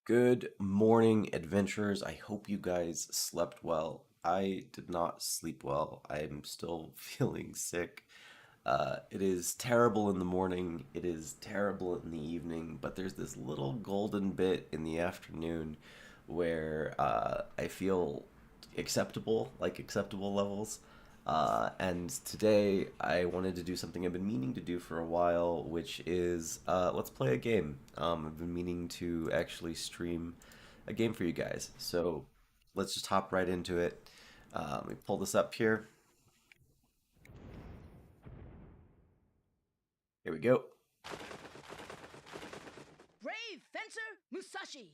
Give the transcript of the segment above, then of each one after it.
Good morning, adventurers. I hope you guys slept well. I did not sleep well. I'm still feeling sick. It is terrible in the morning, it is terrible in the evening, but there's this little golden bit in the afternoon where I feel acceptable, like acceptable levels. And today I wanted to do something I've been meaning to do for a while, which is let's play a game. I've been meaning to actually stream a game for you guys. So let's just hop right into it. Let me pull this up here. Here we go. Brave fencer Musashi.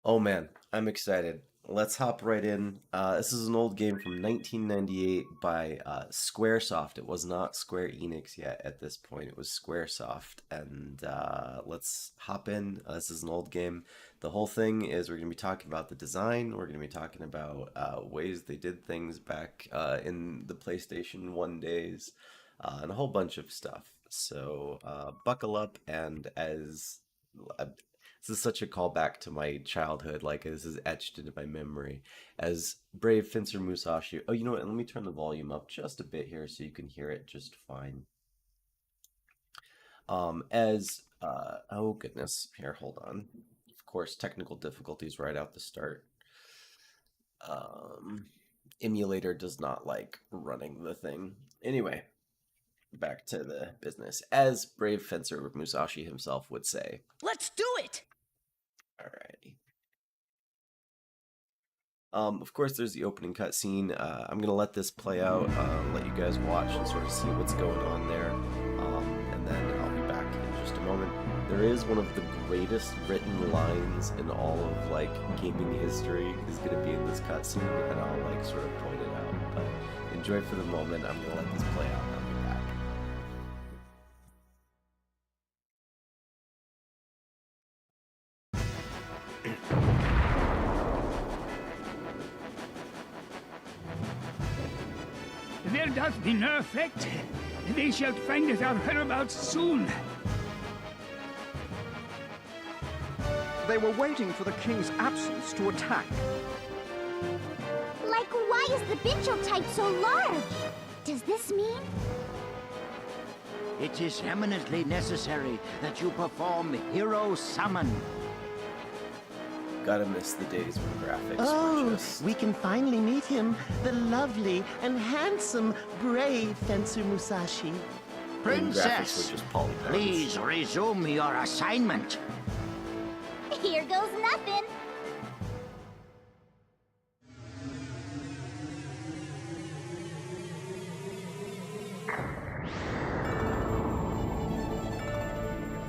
Oh man, I'm excited. Let's hop right in. This is an old game from 1998 by Squaresoft. It was not Square Enix yet at this point. It was Squaresoft. And let's hop in. This is an old game. The whole thing is we're going to be talking about the design. We're going to be talking about ways they did things back in the PlayStation 1 days and a whole bunch of stuff. So buckle up, and as this is such a callback to my childhood, like this is etched into my memory. As Brave Fencer Musashi. Oh, you know what? Let me turn the volume up just a bit here so you can hear it just fine. Oh goodness, here, hold on. Of course, technical difficulties right out the start. Emulator does not like running the thing. Anyway, back to the business. As Brave Fencer Musashi himself would say. Let's do it! Alrighty. Of course, there's the opening cutscene. I'm gonna let this play out, let you guys watch and sort of see what's going on there, and then I'll be back in just a moment. There is one of the greatest written lines in all of like gaming history is gonna be in this cutscene, and I'll like sort of point it out. But enjoy for the moment. I'm gonna let this play out, and I'll be back. There doth be no effect. They shall find us our whereabouts soon. They were waiting for the king's absence to attack. Like, why is the Binchel type so large? Does this mean? It is eminently necessary that you perform Hero Summon. Gotta miss the days when graphics Oh, were just... we can finally meet him, the lovely and handsome, brave Fencer Musashi. when graphics were Princess, just polygons. please resume your assignment. Here goes nothing.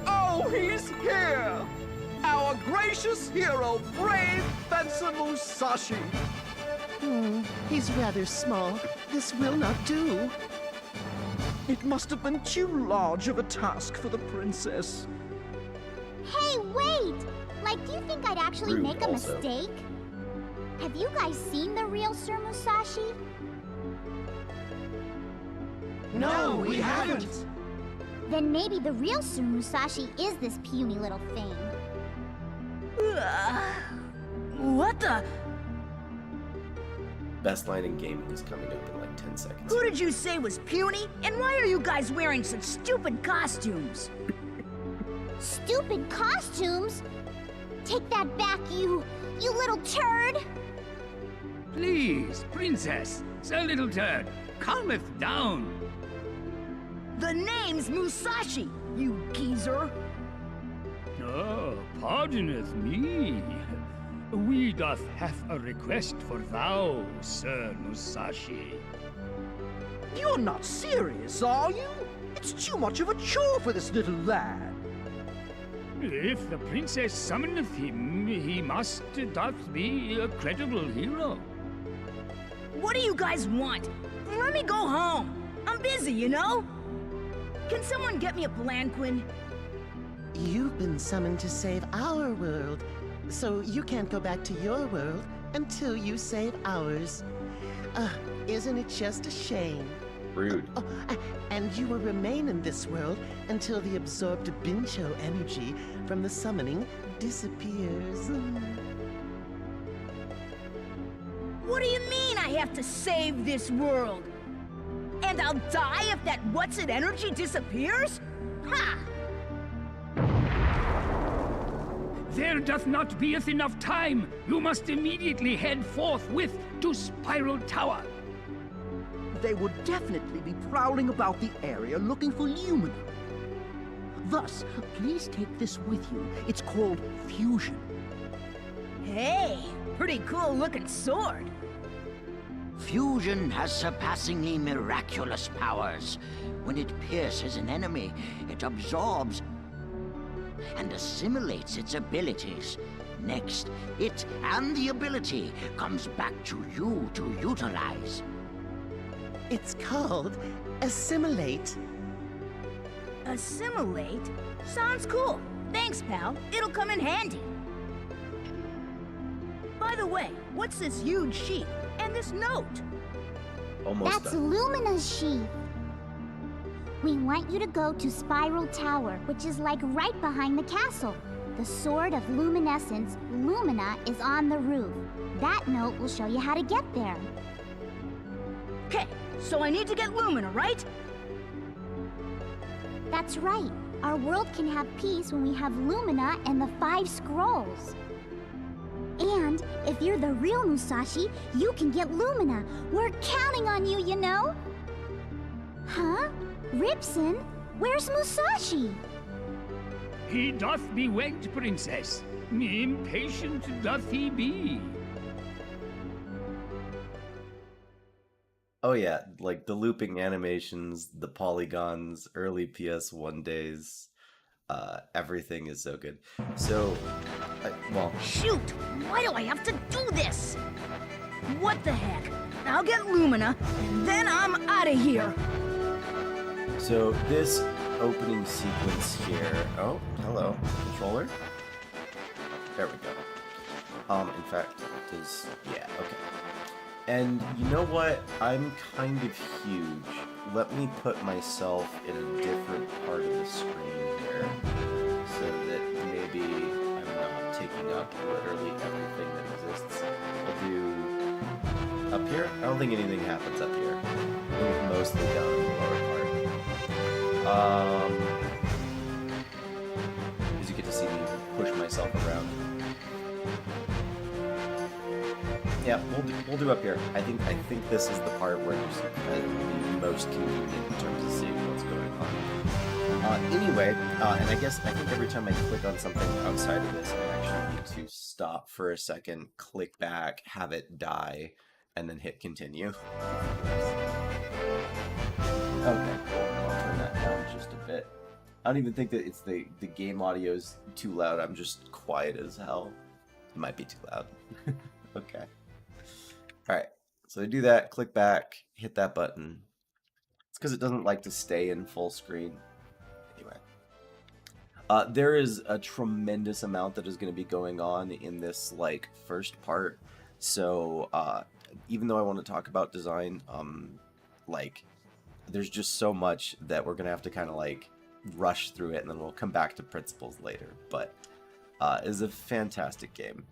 Oh, he's here! Our gracious hero, brave Fencer Musashi! He's rather small. This will not do. It must have been too large of a task for the princess. Hey, wait! Like, do you think I'd actually Rude make a also. mistake? Have you guys seen the real Sir Musashi? No, we haven't. Then maybe the real Sir Musashi is this puny little thing. What the? Best line in gaming is coming up in like 10 seconds. Who did you say was puny? And why are you guys wearing such stupid costumes? Stupid costumes? Take that back, you little turd! Please, princess, Sir Little Turd, calmeth down. The name's Musashi, you geezer. Oh, pardoneth me. We doth have a request for thou, Sir Musashi. You're not serious, are you? It's too much of a chore for this little lad. If the princess summoneth him, he must doth be a credible hero. What do you guys want? Let me go home. I'm busy, you know? Can someone get me a palanquin? You've been summoned to save our world, so you can't go back to your world until you save ours. Isn't it just a shame? Rude. Oh, and you will remain in this world until the absorbed Bincho energy from the summoning disappears. What do you mean I have to save this world? And I'll die if that what's-it energy disappears? Ha! There doth not beeth enough time. You must immediately head forthwith to Spiral Tower. They would definitely be prowling about the area looking for Lumina. Thus, please take this with you. It's called Fusion. Hey, pretty cool looking sword. Fusion has surpassingly miraculous powers. When it pierces an enemy, it absorbs and assimilates its abilities. Next, it and the ability comes back to you to utilize. It's called Assimilate. Assimilate? Sounds cool. Thanks, pal. It'll come in handy. By the way, what's this huge sheet? And this note? Almost That's done. Lumina's sheath. We want you to go to Spiral Tower, which is like right behind the castle. The Sword of Luminescence, Lumina, is on the roof. That note will show you how to get there. Okay, so I need to get Lumina, right? That's right. Our world can have peace when we have Lumina and the 5 scrolls. And if you're the real Musashi, you can get Lumina. We're counting on you, you know? Huh? Ribson? Where's Musashi? He doth be waked, princess. Impatient doth he be. Oh yeah, like the looping animations, the polygons, early PS1 days. Everything is so good. So, well, Shoot! Why do I have to do this? What the heck? I'll get Lumina, and then I'm out of here. so this opening sequence here. Oh, hello, controller. There we go. In fact, does yeah, okay. And you know what? I'm kind of huge. Let me put myself in a different part of the screen here, so that maybe I'm not taking up literally everything that exists. I'll do up here. I don't think anything happens up here. I think it's mostly down in the lower part. As you get to see me push myself around. Yeah, we'll do up here. I think this is the part where it's the most convenient in terms of seeing what's going on. Anyway, and I think every time I click on something outside of this, I actually need to stop for a second, click back, have it die, and then hit continue. Okay, cool. I'll turn that down just a bit. I don't even think that it's the game audio's too loud. I'm just quiet as hell. It might be too loud. Okay. Alright, so I do that, click back, hit that button. It's because it doesn't like to stay in full screen. Anyway. There is a tremendous amount that is going to be going on in this, like, first part. So, even though I want to talk about design, like, there's just so much that we're going to have to kind of, like, rush through it, and then we'll come back to principles later. But, it's a fantastic game.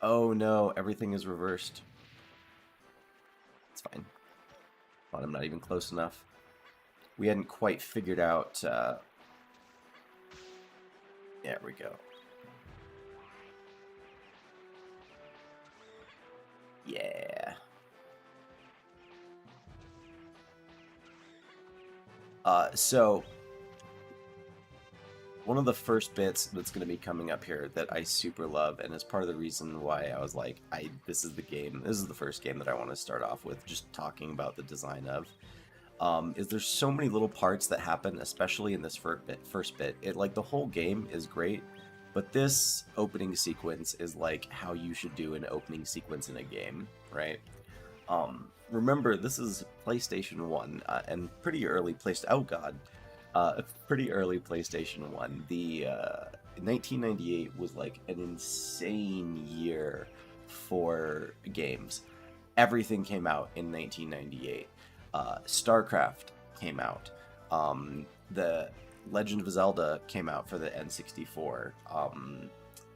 Oh no, everything is reversed. It's fine. But I'm not even close enough. We hadn't quite figured out... There we go. Yeah. So... One of the first bits that's going to be coming up here that I super love, and is part of the reason why I was like, this is the first game that I want to start off with, just talking about the design of, is there's so many little parts that happen, especially in this first bit. Like, the whole game is great, but this opening sequence is like how you should do an opening sequence in a game, right? Remember, this is PlayStation 1, and pretty early oh god. Pretty early PlayStation 1. The 1998 was like an insane year for games. everything came out in 1998. StarCraft came out. The Legend of Zelda came out for the N64.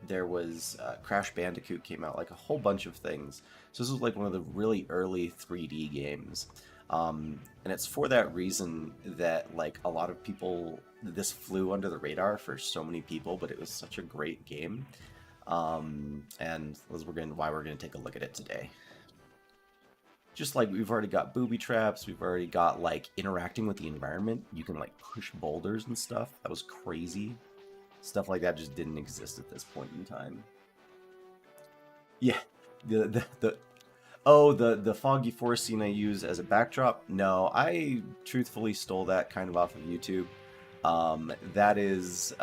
There was Crash Bandicoot came out, like a whole bunch of things. So this was like one of the really early 3D games. And it's for that reason that like a lot of people, this flew under the radar for so many people, but it was such a great game. And why we're gonna take a look at it today. Just like we've already got booby traps, we've already got like interacting with the environment. You can like push boulders and stuff. That was crazy. Stuff like that just didn't exist at this point in time. Yeah, the foggy forest scene I use as a backdrop. No, I truthfully stole that kind of off of YouTube. That is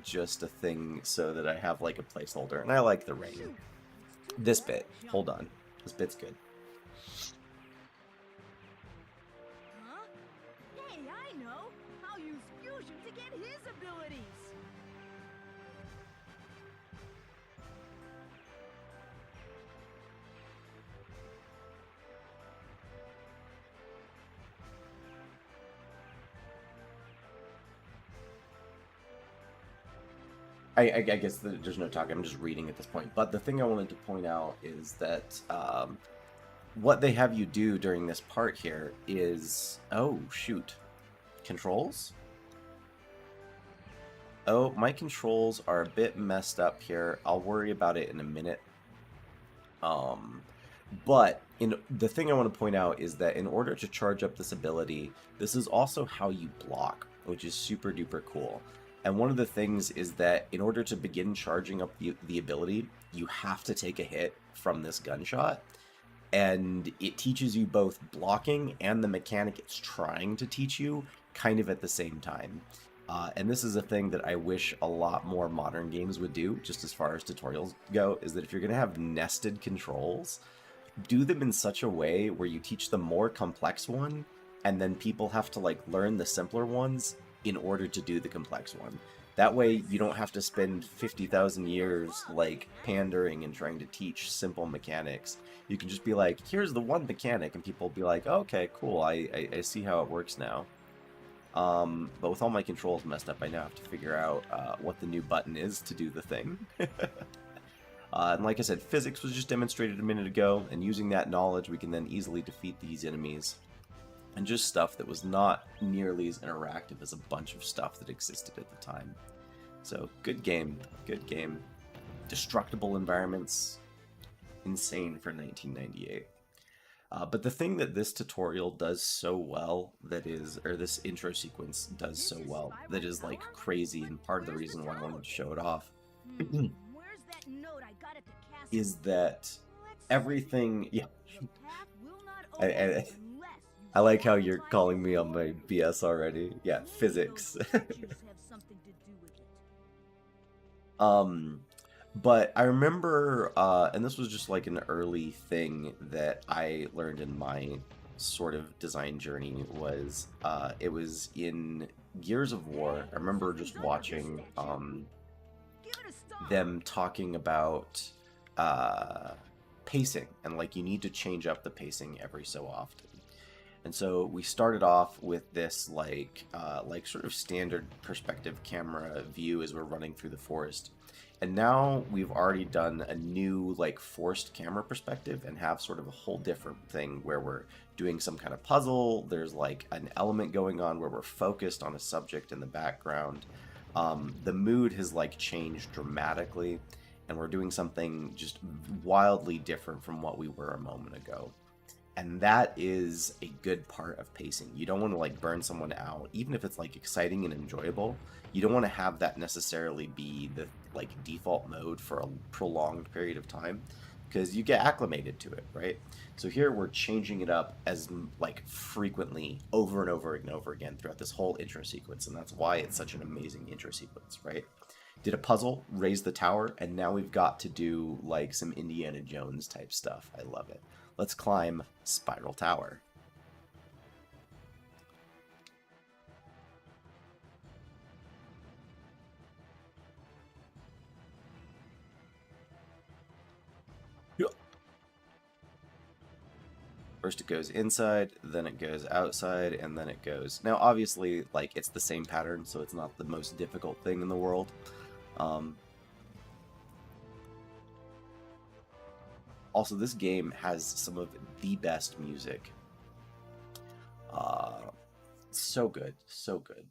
just a thing so that I have like a placeholder, and I like the rain. This bit, hold on, this bit's good. Huh? Hey, I know! I'll use fusion to get his abilities! I guess there's no talk. I'm just reading at this point. But the thing I wanted to point out is that what they have you do during this part here is... Oh, shoot. Controls? Oh, my controls are a bit messed up here. I'll worry about it in a minute. But the thing I want to point out is that in order to charge up this ability, this is also how you block, which is super duper cool. And one of the things is that in order to begin charging up the ability, you have to take a hit from this gunshot. And it teaches you both blocking and the mechanic it's trying to teach you kind of at the same time. And this is a thing that I wish a lot more modern games would do, just as far as tutorials go, is that if you're going to have nested controls, do them in such a way where you teach the more complex one, and then people have to like learn the simpler ones in order to do the complex one. That way you don't have to spend 50,000 years like pandering and trying to teach simple mechanics. You can just be like, here's the one mechanic, and people will be like, okay, cool, I see how it works now. But with all my controls messed up, I now have to figure out what the new button is to do the thing. And like I said, physics was just demonstrated a minute ago, and using that knowledge we can then easily defeat these enemies. And just stuff that was not nearly as interactive as a bunch of stuff that existed at the time. So, good game, good game. Destructible environments, insane for 1998. But the thing that this tutorial does so well, or this intro sequence does so well, that is like crazy, and part of the reason why I wanted to show it off, is that everything, yeah. I like how you're calling me on my BS already. Yeah, physics. But I remember, and this was just like an early thing that I learned in my sort of design journey, was it was in Gears of War. I remember just watching them talking about pacing, and like you need to change up the pacing every so often. And so we started off with this like sort of standard perspective camera view as we're running through the forest. And now we've already done a new like forced camera perspective and have sort of a whole different thing where we're doing some kind of puzzle. There's like an element going on where we're focused on a subject in the background. The mood has like changed dramatically, and we're doing something just wildly different from what we were a moment ago. And that is a good part of pacing. You don't want to like burn someone out, even if it's like exciting and enjoyable. You don't want to have that necessarily be the like default mode for a prolonged period of time, because you get acclimated to it, right? So here we're changing it up as like frequently over and over and over again throughout this whole intro sequence, and that's why it's such an amazing intro sequence, right? Did a puzzle, raise the tower, and now we've got to do like some Indiana Jones type stuff. I love it. Let's climb Spiral Tower. First it goes inside, then it goes outside, and then it goes... Now, obviously, like, it's the same pattern, so it's not the most difficult thing in the world. Also, this game has some of the best music. So good, so good.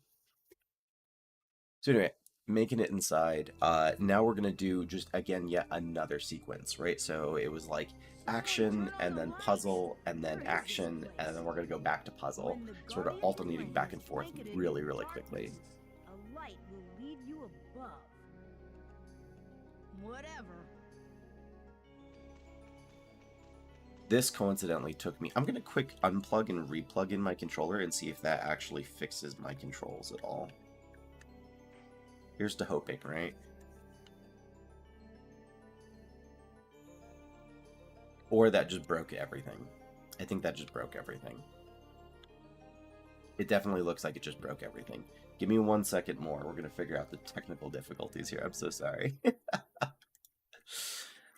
So anyway, making it inside. Now we're gonna do just again yet another sequence, right? So it was like action and then puzzle and then action and then we're gonna go back to puzzle, sort of alternating back and forth really, really quickly. A light will lead you above. Whatever. This coincidentally took me... I'm gonna quick unplug and replug in my controller and see if that actually fixes my controls at all. Here's to hoping, right? Or that just broke everything. I think that just broke everything. It definitely looks like it just broke everything. Give me 1 second more. We're going to figure out the technical difficulties here. I'm so sorry.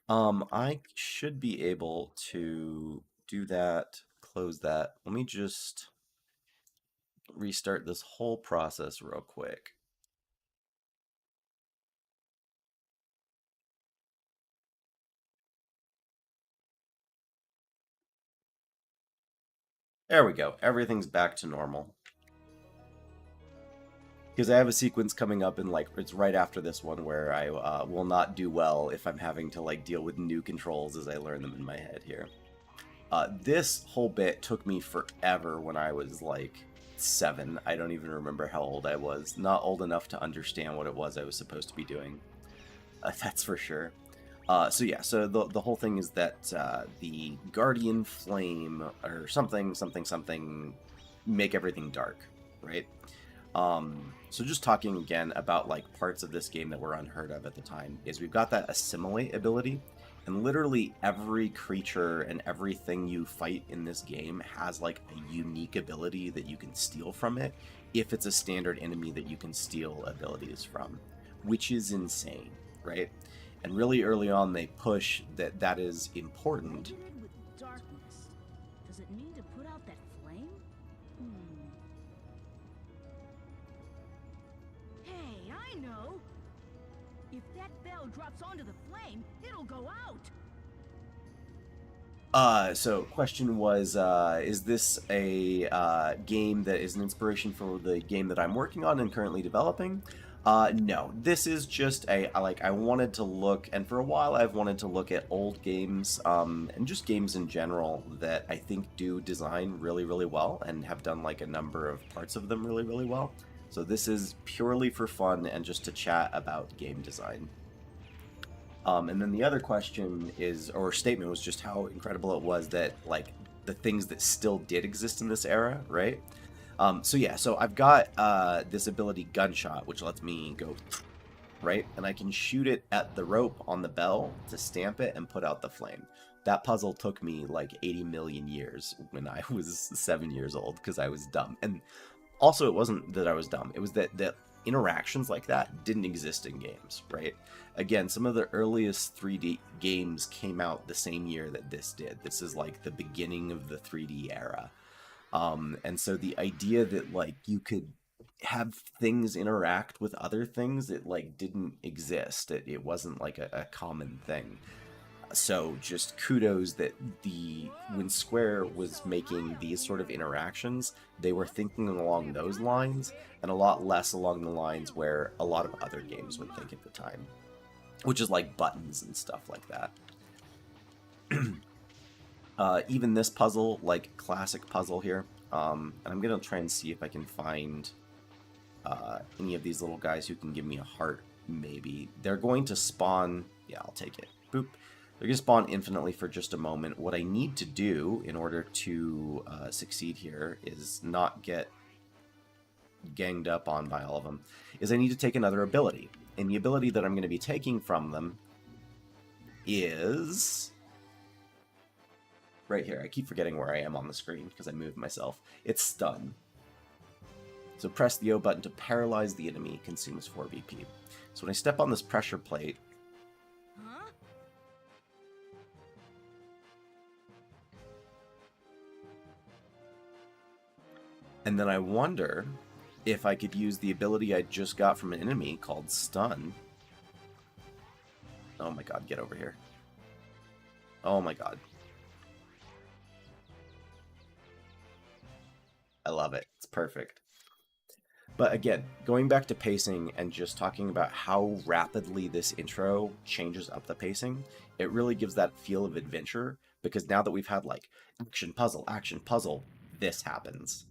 I should be able to do that, close that. Let me just restart this whole process real quick. There we go. Everything's back to normal. Because I have a sequence coming up in, like, it's right after this one where I will not do well if I'm having to, like, deal with new controls as I learn them in my head here. This whole bit took me forever when I was, like, 7. I don't even remember how old I was. Not old enough to understand what it was I was supposed to be doing. That's for sure. So yeah, so the whole thing is that the Guardian Flame, or something, make everything dark, right? So just talking again about like parts of this game that were unheard of at the time, is we've got that assimilate ability, and literally every creature and everything you fight in this game has like a unique ability that you can steal from it, if it's a standard enemy that you can steal abilities from, which is insane, right? And really early on they push that that is important. With darkness, does it mean to put out that flame? Hey, I know. If that bell drops onto the flame, it'll go out. So question was, is this a game that is an inspiration for the game that I'm working on and currently developing? No, this is just I wanted to look, and for a while I've wanted to look at old games, and just games in general that I think do design really, really well, and have done like a number of parts of them really, really well. So this is purely for fun and just to chat about game design. And then the other question is, or statement was just how incredible it was that like the things that still did exist in this era, right? So yeah, so I've got this ability Gunshot, which lets me go, right? And I can shoot it at the rope on the bell to stamp it and put out the flame. That puzzle took me like 80 million years when I was 7 years old because I was dumb. And also it wasn't that I was dumb, it was that interactions like that didn't exist in games, right? Again, some of the earliest 3D games came out the same year that this did. This is like the beginning of the 3D era. And so the idea that like you could have things interact with other things, it like didn't exist. It wasn't like a common thing. So just kudos that when Square was making these sort of interactions, they were thinking along those lines and a lot less along the lines where a lot of other games would think at the time, which is like buttons and stuff like that. Even this puzzle, like classic puzzle here, and I'm gonna try and see if I can find any of these little guys who can give me a heart, maybe. They're going to spawn, yeah, I'll take it, boop. They're going to spawn infinitely for just a moment. What I need to do in order to succeed here is not get ganged up on by all of them, is I need to take another ability. And the ability that I'm going to be taking from them is right here. I keep forgetting where I am on the screen because I moved myself. It's Stun. So press the O button to paralyze the enemy, consumes 4 BP. So when I step on this pressure plate, And then I wonder if I could use the ability I just got from an enemy called Stun. Oh my god, get over here. Oh my god. I love it. It's perfect. But again, going back to pacing and just talking about how rapidly this intro changes up the pacing, it really gives that feel of adventure, because now that we've had like action, puzzle, this happens.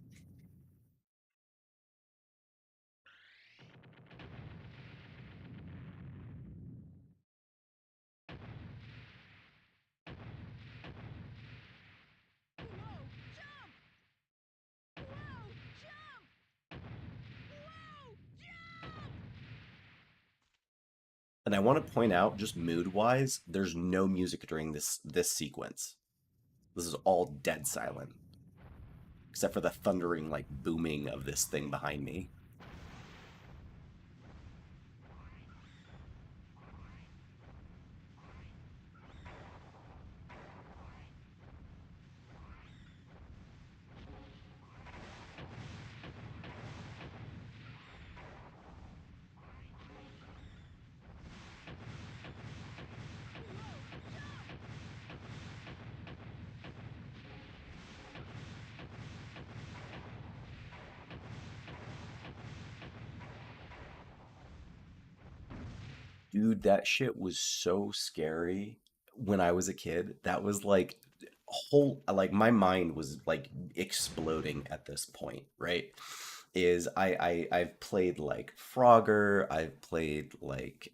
And I want to point out, just mood-wise, there's no music during this sequence. This is all dead silent, except for the thundering, like, booming of this thing behind me. Dude, that shit was so scary when I was a kid. That was like like my mind was like exploding at this point, right? I've played like Frogger, I've played like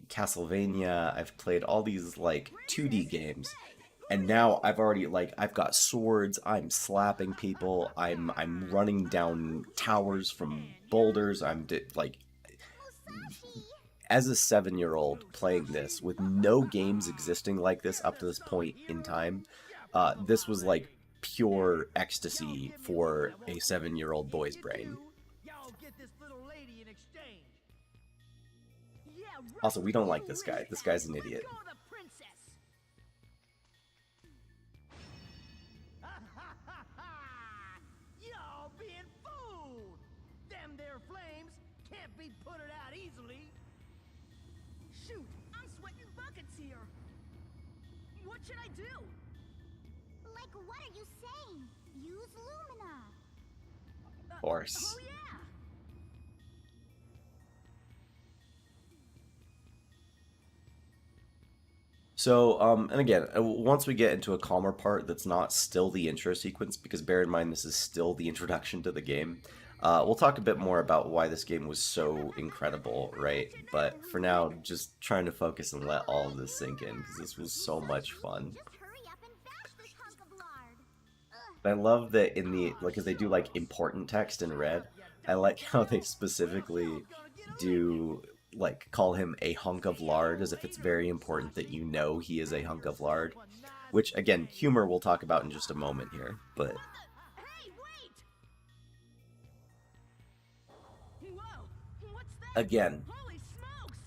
Castlevania, I've played all these like 2D games. And now I've already like I've got swords, I'm slapping people, I'm running down towers from boulders, like as a 7-year-old playing this with no games existing like this up to this point in time, this was like pure ecstasy for a 7-year-old boy's brain. Also, we don't like this guy. This guy's an idiot. Y'all being fooled! Them there flames can't be put out easily. Shoot, I'm sweating buckets here. What should I do? Like, what are you saying? Use Lumina. Of course. Oh yeah. So, and again, once we get into a calmer part that's not still the intro sequence, because bear in mind this is still the introduction to the game, we'll talk a bit more about why this game was so incredible, right? But for now, just trying to focus and let all of this sink in, because this was so much fun. Just hurry up and bash this hunk of lard. I love that in the, like, as they do, like, important text in red, I like how they specifically do, like, call him a hunk of lard, as if it's very important that you know he is a hunk of lard. Which, again, humor we'll talk about in just a moment here, but... Hey, wait! Whoa, what's that? Again, Holy smokes!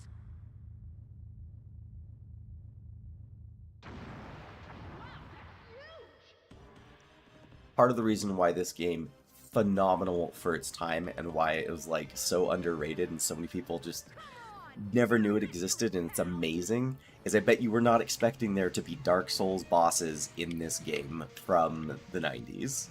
part of the reason why this game phenomenal for its time and why it was like so underrated and so many people just never knew it existed and it's amazing is I bet you were not expecting there to be Dark Souls bosses in this game from the 90s.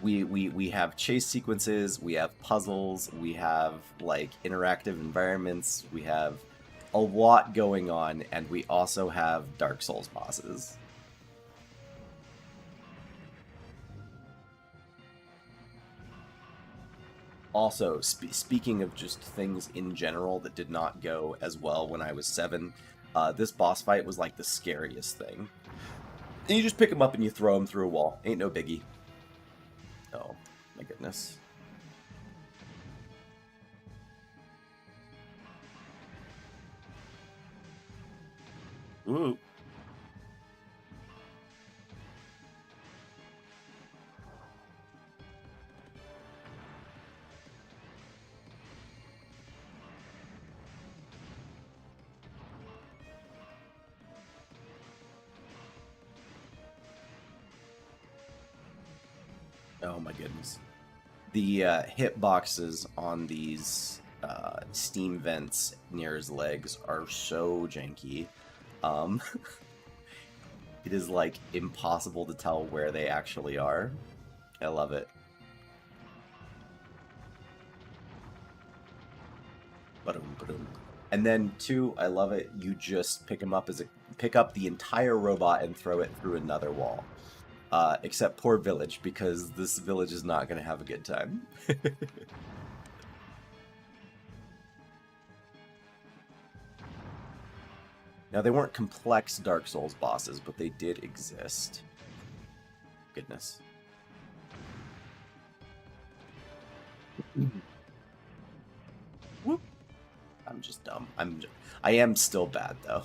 We have chase sequences, we have puzzles, we have like interactive environments, we have a lot going on, and we also have Dark Souls bosses. Also, speaking of just things in general that did not go as well when I was 7, this boss fight was like the scariest thing. And you just pick him up and you throw him through a wall. Ain't no biggie. Oh, my goodness. Ooh. Oh my goodness. The hit boxes on these steam vents near his legs are so janky. Um, it is like impossible to tell where they actually are. I love it. Ba-dum, ba-dum. And then two, I love it. You just pick up the entire robot and throw it through another wall. Except poor village, because this village is not going to have a good time. Now, they weren't complex Dark Souls bosses, but they did exist. Goodness. Whoop. I'm just dumb. I am still bad, though.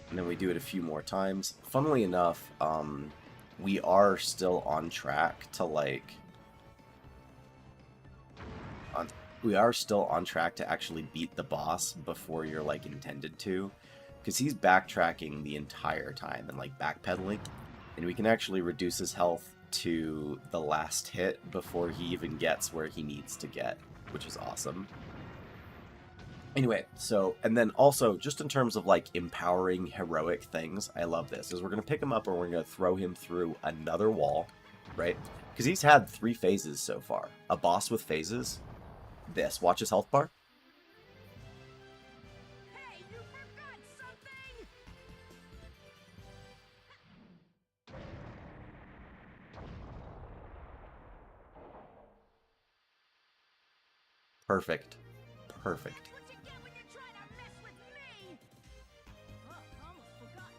And then we do it a few more times. Funnily enough, we are still on track to, like... we are still on track to actually beat the boss before you're, like, intended to. Because he's backtracking the entire time and, like, backpedaling. And we can actually reduce his health to the last hit before he even gets where he needs to get, which is awesome. Anyway, so, and then also, just in terms of, like, empowering heroic things, I love this, is we're going to pick him up and we're going to throw him through another wall, right? Because he's had 3 phases so far. A boss with phases. This, watch his health bar. Hey, you forgot something! Perfect. Perfect. What you get when you try to mess with me? Oh, almost forgot.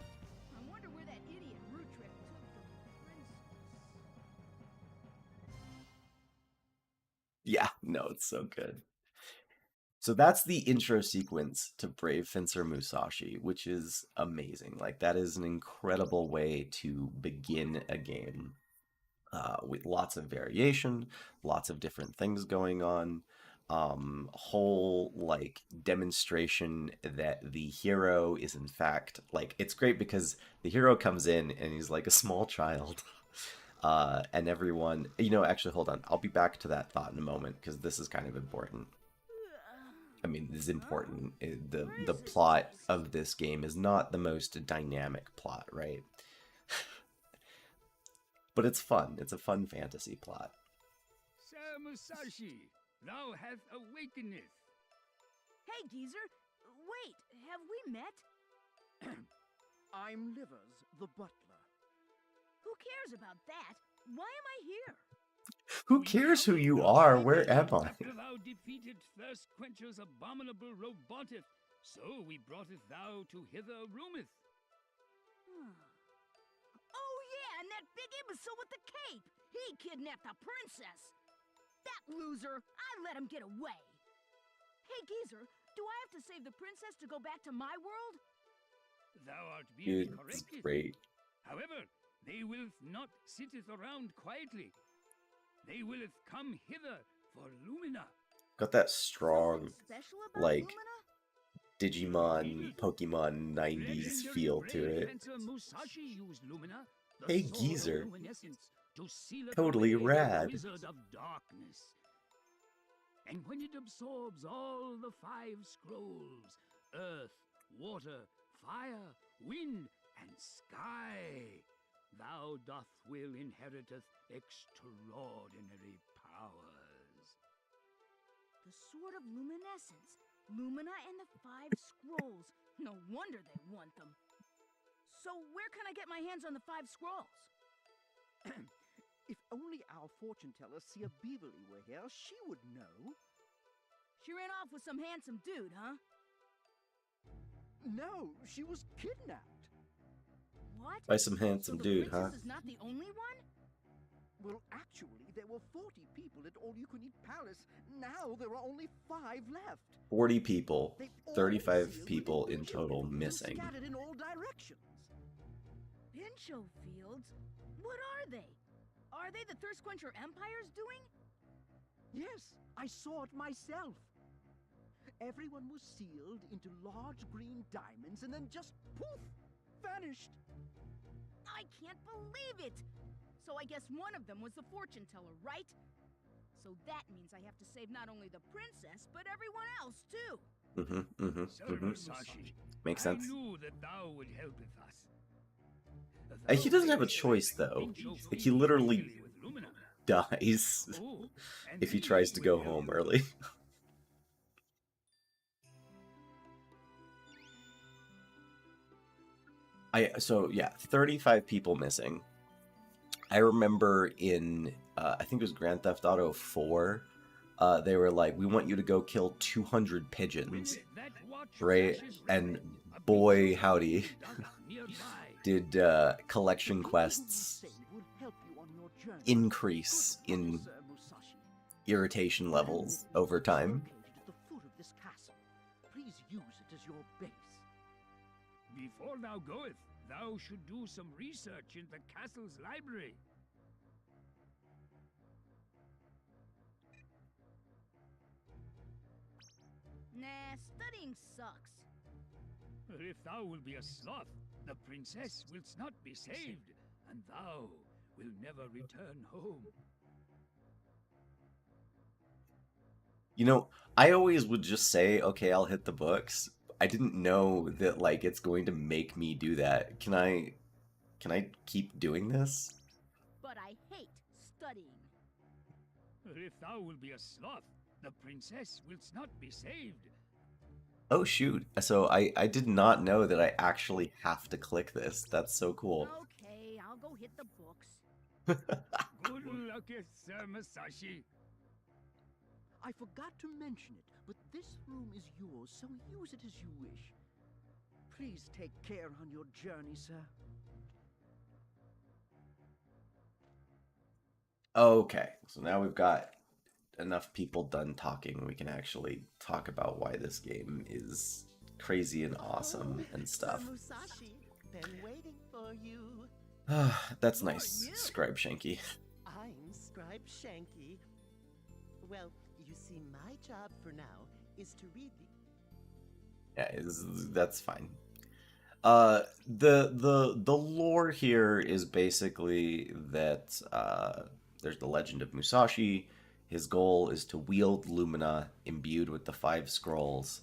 I wonder where that idiot root trip took the princess. Yeah, no, it's so good. So that's the intro sequence to Brave Fencer Musashi, which is amazing. Like, that is an incredible way to begin a game. With lots of variation, lots of different things going on. Whole like demonstration that the hero is in fact like it's great because the hero comes in and he's like a small child. And everyone, actually, hold on. I'll be back to that thought in a moment because this is kind of important. I mean, this is important. The plot of this game is not the most dynamic plot, right? But it's fun. It's a fun fantasy plot. Sir Musashi, thou hast awakeneth. Hey, geezer. Wait, have we met? I'm Livers, the butler. Who cares about that? Why am I here? Who cares who you are? Where am I? After thou defeated Thirst Quencher's abominable roboteth, so we broughteth thou to hither roometh. Oh yeah, and that big imbecile with the cape! He kidnapped the princess! That loser! I let him get away! Hey, geezer, do I have to save the princess to go back to my world? Thou art being Dude, it's corrected. great. However, they will not sitteth around quietly. They willeth come hither for Lumina. Got that strong, Something special about like, Lumina? Digimon, Pokemon 90s feel to it. Musashi used Lumina, the Hey, sword of geezer. luminescence, to seal it Totally away rad. the wizard of darkness. And when it absorbs all the 5 scrolls, earth, water, fire, wind, and sky, thou doth will inheriteth extraordinary powers. The Sword of Luminescence, Lumina and the 5 Scrolls. No wonder they want them. So where can I get my hands on the 5 Scrolls? If only our fortune teller, Sia Beverly, were here, she would know. She ran off with some handsome dude, huh? No, she was kidnapped. What? By some handsome so the dude, huh? princess is not the only one? Well, actually, there were 40 people at All You Can Eat Palace. Now there are only 5 left. 40 people, They've all 35 sealed people within in the total and missing. scattered in all directions. Pincho fields? What are they? Are they the Thirst Quencher Empire's doing? Yes, I saw it myself. Everyone was sealed into large green diamonds and then just poof! vanished. I can't believe it! So I guess one of them was the fortune teller, right? So that means I have to save not only the princess, but everyone else, too. Sir Musashi, Makes sense. I knew that thou would help with us. He doesn't have a choice, though. Like, he literally dies if he tries to go home early. So yeah, 35 people missing. I remember in I think it was Grand Theft Auto 4, they were like, we want you to go kill 200 pigeons, right? And boy howdy, did collection quests increase in irritation levels over time. Please use it as your base. Before thou goeth, thou should do some research in the castle's library. Nah, studying sucks. If thou will be a sloth, the princess wilt not be saved, and thou will never return home. You know, I always would just say, okay, I'll hit the books. I didn't know that, like, it's going to make me do that. Can I keep doing this? But I hate studying. If thou will be a sloth, the princess wilt not be saved. Oh shoot. So I did not know that I actually have to click this. That's so cool. Okay, I'll go hit the books. Good luck, Sir Musashi. I forgot to mention it, but this room is yours, so use it as you wish. Please take care on your journey, sir. Okay, so now we've got enough people done talking. We can actually talk about why this game is crazy and awesome and stuff. Sir Musashi, been waiting for you. That's nice, Scribe Shanky. I'm Scribe Shanky. Well, you see, my job for now is to read the... Yeah, that's fine. The lore here is basically that there's the legend of Musashi. His goal is to wield Lumina imbued with the 5 scrolls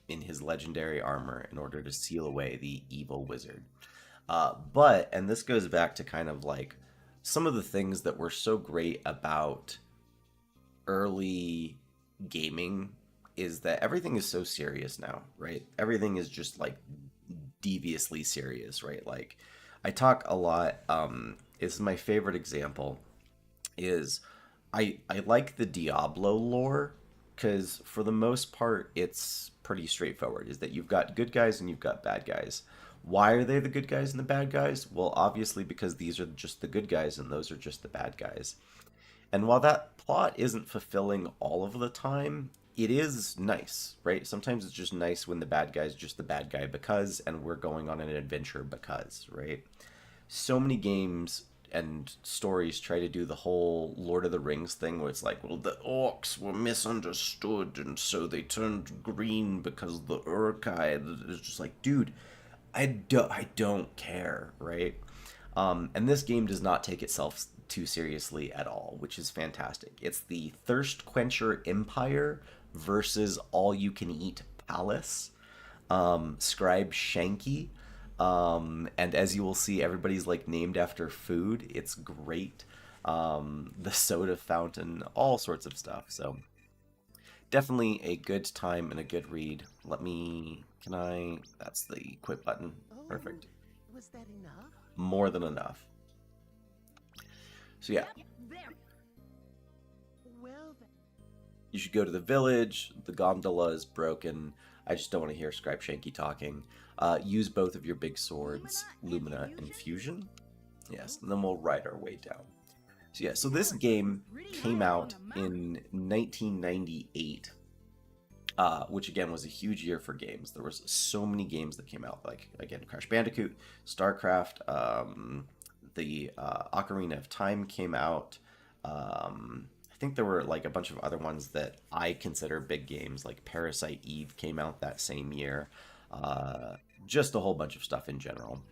in his legendary armor in order to seal away the evil wizard. And this goes back to kind of like some of the things that were so great about early gaming is that everything is so serious now, right? Everything is just like deviously serious, right? Like I talk a lot, this is my favorite example, is I like the Diablo lore because for the most part it's pretty straightforward, is that you've got good guys and you've got bad guys. Why are they the good guys and the bad guys? Well, obviously because these are just the good guys and those are just the bad guys. And while that plot isn't fulfilling all of the time, it is nice, right? Sometimes it's just nice when the bad guy's just the bad guy because, and we're going on an adventure because, right? So many games and stories try to do the whole Lord of the Rings thing where it's like, well, the orcs were misunderstood and so they turned green because the Urkai. It's just like, dude, I don't care, right? And this game does not take itself too seriously at all, which is fantastic. It's the Thirst Quencher Empire versus All You Can Eat Palace. Scribe Shanky. And as you will see, everybody's like named after food. It's great. The soda fountain, all sorts of stuff. So definitely a good time and a good read. That's the quit button. Perfect. Was that enough? More than enough. So yeah. There. Well, You should go to the village. The gondola is broken. I just don't want to hear Scribe Shanky talking. Use both of your big swords, Lumina and Fusion. Yes, and then we'll ride our way down. So yeah, so this game came out in 1998, which again was a huge year for games. There was so many games that came out, like again Crash Bandicoot, StarCraft, the Ocarina of Time came out. I think there were like a bunch of other ones that I consider big games, like Parasite Eve came out that same year. just a whole bunch of stuff in general.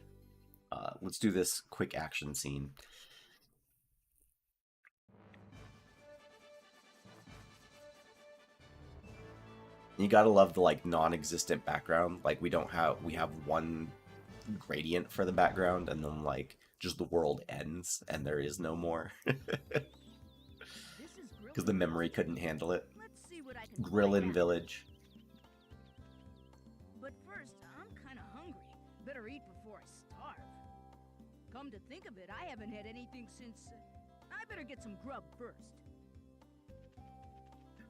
Let's do this quick action scene. You gotta love the like non-existent background. Like we have one gradient for the background, and then like just the world ends and there is no more because the memory couldn't handle it. Let's see what I can Grillin' find out. Village. But first, I'm kind of hungry. Better eat before I starve. Come to think of it, I haven't had anything since. I better get some grub first.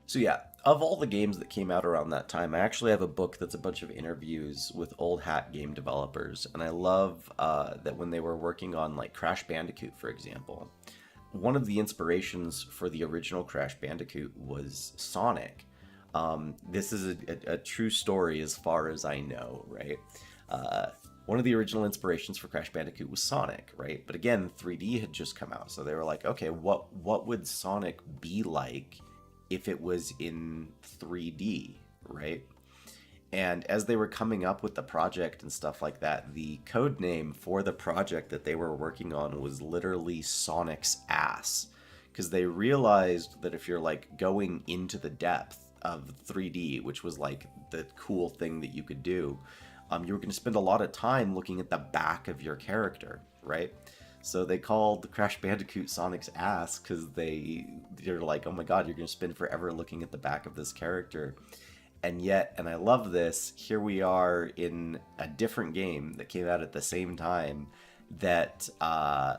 So yeah, of all the games that came out around that time, I actually have a book that's a bunch of interviews with old hat game developers, and I love that when they were working on like Crash Bandicoot, for example, one of the inspirations for the original Crash Bandicoot was Sonic. This is a true story as far as I know, right? One of the original inspirations for Crash Bandicoot was Sonic, right? But again, 3D had just come out, so they were like, okay, what would Sonic be like if it was in 3D, right? And as they were coming up with the project and stuff like that, the code name for the project that they were working on was literally Sonic's ass, because they realized that if you're like going into the depth of 3D, which was like the cool thing that you could do, you were going to spend a lot of time looking at the back of your character, right? So they called Crash Bandicoot Sonic's ass because they're like, oh my god, you're going to spend forever looking at the back of this character. And yet, and I love this, here we are in a different game that came out at the same time that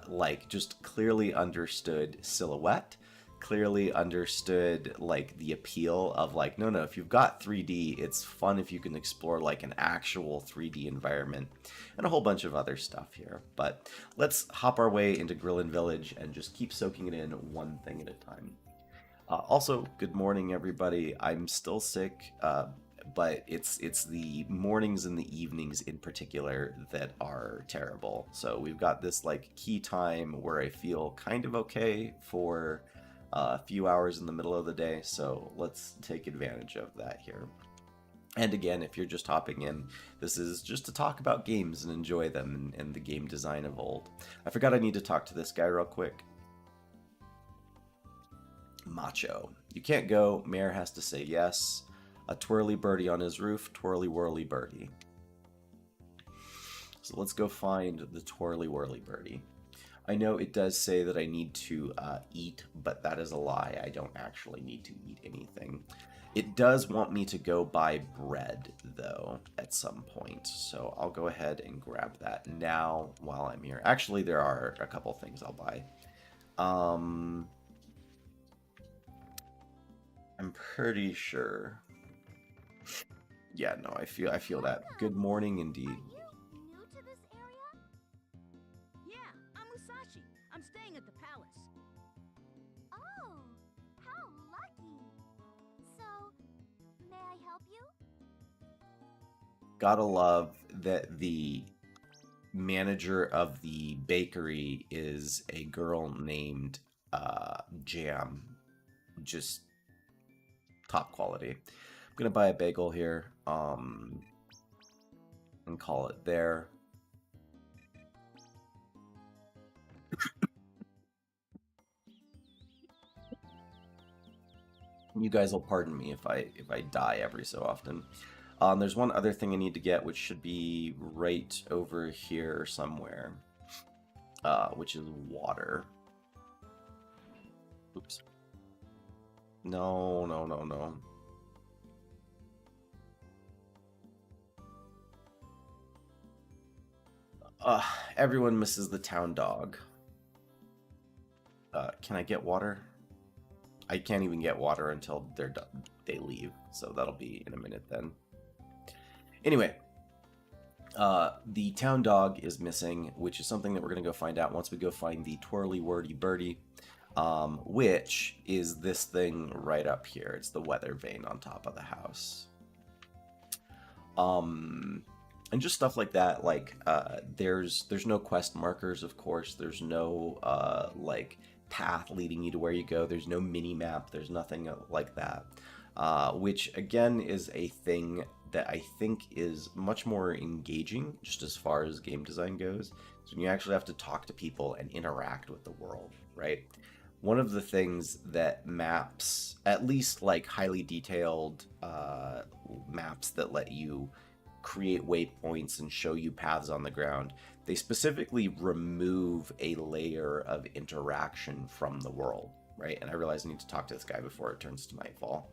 like just clearly understood silhouette, clearly understood like the appeal of like, no, if you've got 3D, it's fun if you can explore like an actual 3D environment, and a whole bunch of other stuff here. But let's hop our way into Grillin' Village and just keep soaking it in one thing at a time. Also, good morning, everybody. I'm still sick, but it's the mornings and the evenings in particular that are terrible. So we've got this like key time where I feel kind of okay for a few hours in the middle of the day, so let's take advantage of that here. And again, if you're just hopping in, this is just to talk about games and enjoy them and the game design of old. I forgot I need to talk to this guy real quick. Macho. You can't go, Mayor has to say yes. A twirly birdie on his roof, twirly whirly birdie. So let's go find the twirly whirly birdie. I know it does say that I need to eat, but that is a lie. I don't actually need to eat anything. It does want me to go buy bread, though, at some point. So I'll go ahead and grab that now while I'm here. Actually, there are a couple things I'll buy. I'm pretty sure. Yeah, no, I feel that. Good morning, indeed. Are you new to this area? Yeah, I'm Musashi. I'm staying at the palace. Oh, how lucky. So, may I help you? Gotta love that the manager of the bakery is a girl named Jam. Just top quality. I'm gonna buy a bagel here, and call it there. You guys will pardon me if I die every so often. There's one other thing I need to get, which should be right over here somewhere, which is water. Oops. No. Everyone misses the town dog. Can I get water? I can't even get water until they're done. They leave, so that'll be in a minute then. Anyway, the town dog is missing, which is something that we're gonna go find out once we go find the twirly wordy birdie, which is this thing right up here. It's the weather vane on top of the house. And just stuff like that. Like, there's no quest markers, of course. There's no like path leading you to where you go. There's no mini map. There's nothing like that. Which again is a thing that I think is much more engaging, just as far as game design goes, is when you actually have to talk to people and interact with the world, right? One of the things that maps, at least like highly detailed maps that let you create waypoints and show you paths on the ground, they specifically remove a layer of interaction from the world, right? And I realize I need to talk to this guy before it turns to nightfall.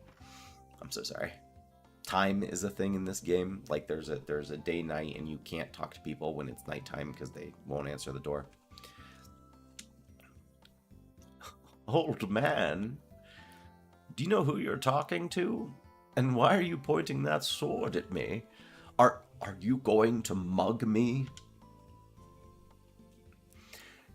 I'm so sorry. Time is a thing in this game. Like there's a day night and you can't talk to people when it's nighttime because they won't answer the door. Old man, do you know who you're talking to? And why are you pointing that sword at me? Are you going to mug me?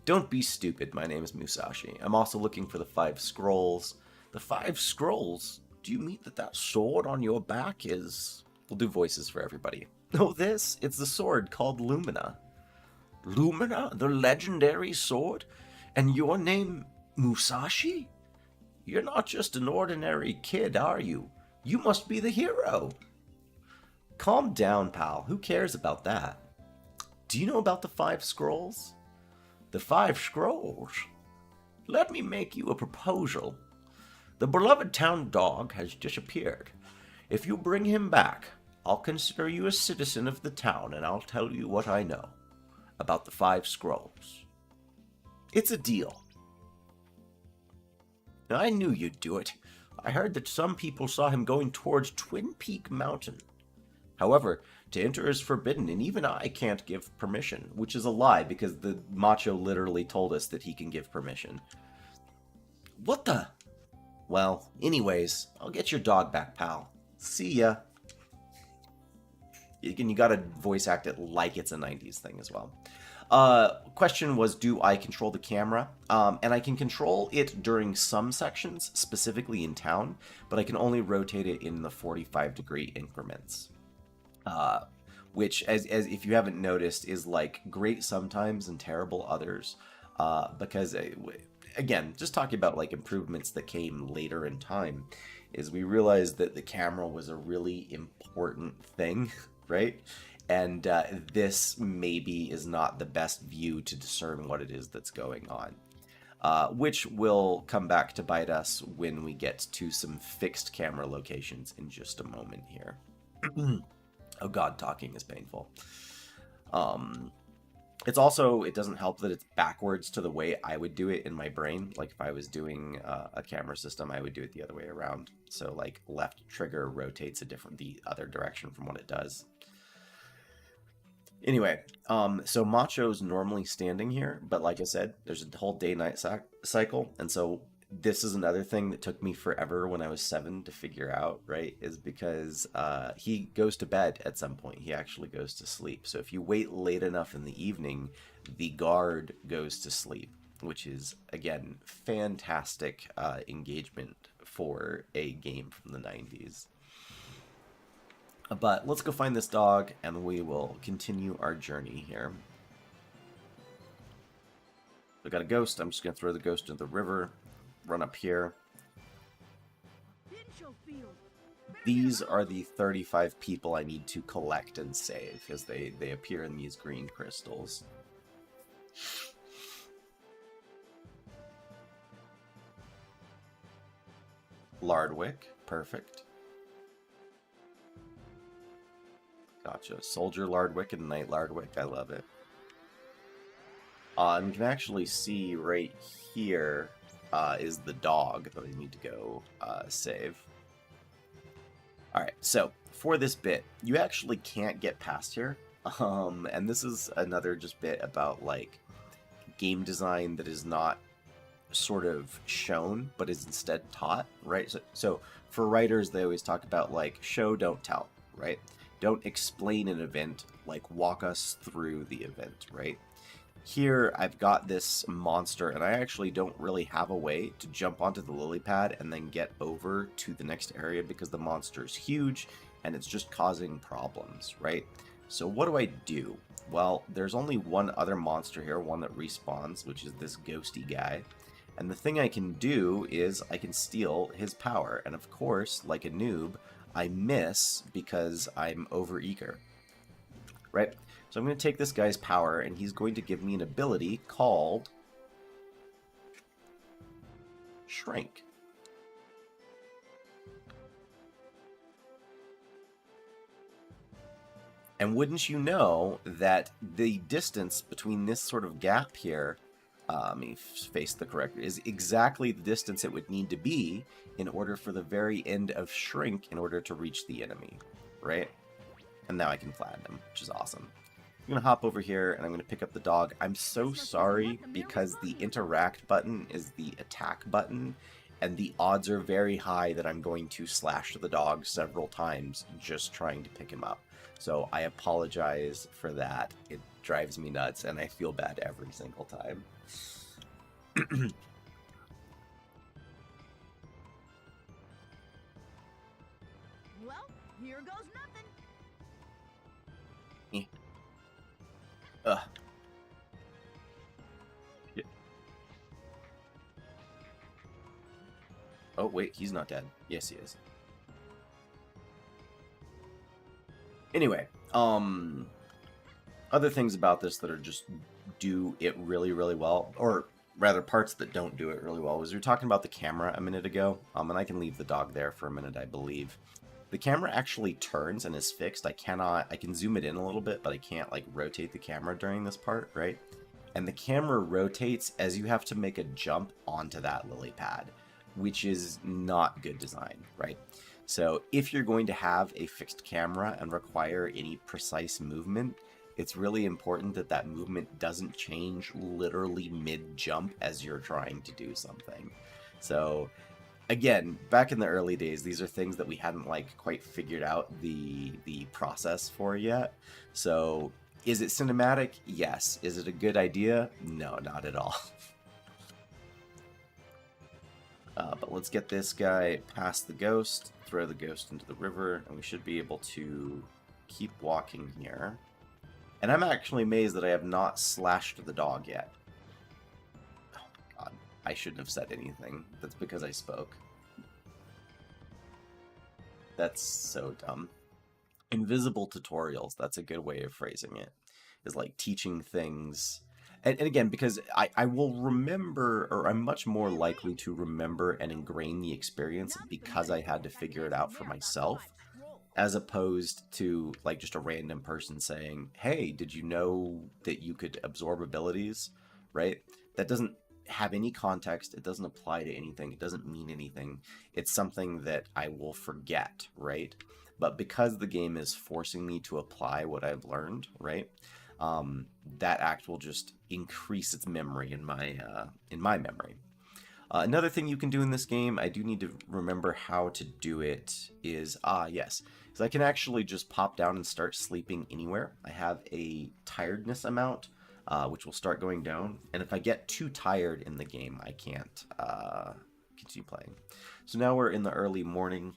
Don't be stupid, my name is Musashi. I'm also looking for the 5 scrolls. The 5 scrolls? Do you mean that sword on your back is... We'll do voices for everybody. Oh, this? It's the sword called Lumina. Lumina? The legendary sword? And your name, Musashi? You're not just an ordinary kid, are you? You must be the hero. Calm down, pal. Who cares about that? Do you know about the 5 scrolls? The 5 scrolls? Let me make you a proposal. The beloved town dog has disappeared. If you bring him back, I'll consider you a citizen of the town and I'll tell you what I know about the 5 scrolls. It's a deal. I knew you'd do it. I heard that some people saw him going towards Twin Peak Mountain. However, to enter is forbidden, and even I can't give permission, which is a lie, because the macho literally told us that he can give permission. What the? Well, anyways, I'll get your dog back, pal. See ya. You gotta voice act it like it's a 90s thing as well. Question was, do I control the camera? And I can control it during some sections, specifically in town, but I can only rotate it in the 45-degree increments. Which, as if you haven't noticed, is like great sometimes and terrible others. Because, again, just talking about like improvements that came later in time, is we realized that the camera was a really important thing, right? And this maybe is not the best view to discern what it is that's going on. Which will come back to bite us when we get to some fixed camera locations in just a moment here. Oh god, talking is painful. It's also, it doesn't help that it's backwards to the way I would do it in my brain. Like if I was doing a camera system, I would do it the other way around. So like left trigger rotates the other direction from what it does. Anyway, so Macho's normally standing here, but like I said, there's a whole day-night cycle, and so this is another thing that took me forever when I was 7 to figure out, right, is because he goes to bed at some point. He actually goes to sleep. So if you wait late enough in the evening, the guard goes to sleep, which is, again, fantastic engagement for a game from the 90s. But let's go find this dog, and we will continue our journey here. We got a ghost. I'm just going to throw the ghost into the river. Run up here. These are the 35 people I need to collect and save, because they appear in these green crystals. Lardwick. Perfect. Gotcha. Soldier Lardwick and Knight Lardwick. I love it. And you can actually see right here is the dog that I need to go save. Alright, so for this bit, you actually can't get past here. And this is another just bit about like game design that is not sort of shown, but is instead taught, right? So for writers, they always talk about like show, don't tell, right? Don't explain an event, like walk us through the event, right? Here, I've got this monster, and I actually don't really have a way to jump onto the lily pad and then get over to the next area because the monster is huge, and it's just causing problems, right? So what do? Well, there's only one other monster here, one that respawns, which is this ghosty guy. And the thing I can do is I can steal his power, and of course, like a noob, I miss because I'm overeager, right? So I'm going to take this guy's power, and he's going to give me an ability called Shrink. And wouldn't you know that the distance between this sort of gap here, let me face the correct, is exactly the distance it would need to be in order for the very end of Shrink in order to reach the enemy, right? And now I can flatten him, which is awesome. I'm going to hop over here, and I'm going to pick up the dog. I'm so sorry, because the interact button is the attack button, and the odds are very high that I'm going to slash the dog several times just trying to pick him up. So I apologize for that. It drives me nuts, and I feel bad every single time. Well, here goes nothing. Ugh. Yeah. Oh, wait, he's not dead. Yes, he is. Anyway, other things about this that are just do it really, really well, or rather parts that don't do it really well, was we were talking about the camera a minute ago, and I can leave the dog there for a minute, I believe. The camera actually turns and is fixed. I can zoom it in a little bit, but I can't like rotate the camera during this part, right? And the camera rotates as you have to make a jump onto that lily pad, which is not good design, right? So if you're going to have a fixed camera and require any precise movement, it's really important that that movement doesn't change literally mid-jump as you're trying to do something. So again, back in the early days, these are things that we hadn't like quite figured out the process for yet. So is it cinematic? Yes. Is it a good idea? No, not at all. But let's get this guy past the ghost, throw the ghost into the river, and we should be able to keep walking here. And I'm actually amazed that I have not slashed the dog yet. Oh my god, I shouldn't have said anything. That's because I spoke. That's so dumb. Invisible tutorials, that's a good way of phrasing it. Is like teaching things. And again, because I will remember, or I'm much more likely to remember and ingrain the experience because I had to figure it out for myself, as opposed to like just a random person saying, hey, did you know that you could absorb abilities, right? That doesn't have any context. It doesn't apply to anything. It doesn't mean anything. It's something that I will forget, right? But because the game is forcing me to apply what I've learned, right? That act will just increase its memory in my memory. Another thing you can do in this game, I do need to remember how to do it, is, yes, is I can actually just pop down and start sleeping anywhere. I have a tiredness amount, which will start going down, and if I get too tired in the game, I can't continue playing. So now we're in the early morning,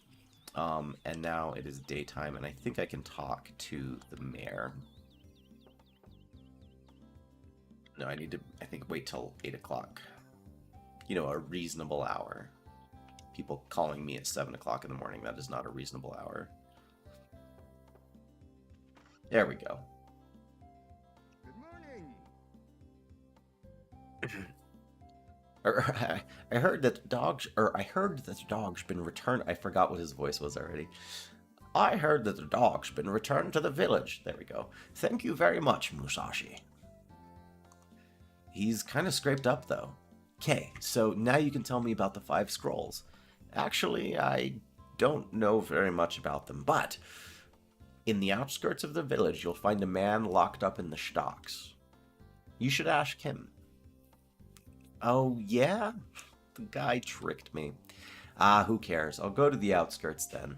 and now it is daytime, and I think I can talk to the mayor. No, I need to, I think, wait till 8 o'clock. You know, a reasonable hour. People calling me at 7 o'clock in the morning, that is not a reasonable hour. There we go. Good morning. I heard that I heard that the dog's been returned. I forgot what his voice was already. I heard that the dog's been returned to the village. There we go. Thank you very much, Musashi. He's kind of scraped up, though. Okay, so now you can tell me about the 5 scrolls. Actually, I don't know very much about them, but in the outskirts of the village, you'll find a man locked up in the stocks. You should ask him. Oh, yeah? The guy tricked me. Who cares? I'll go to the outskirts then.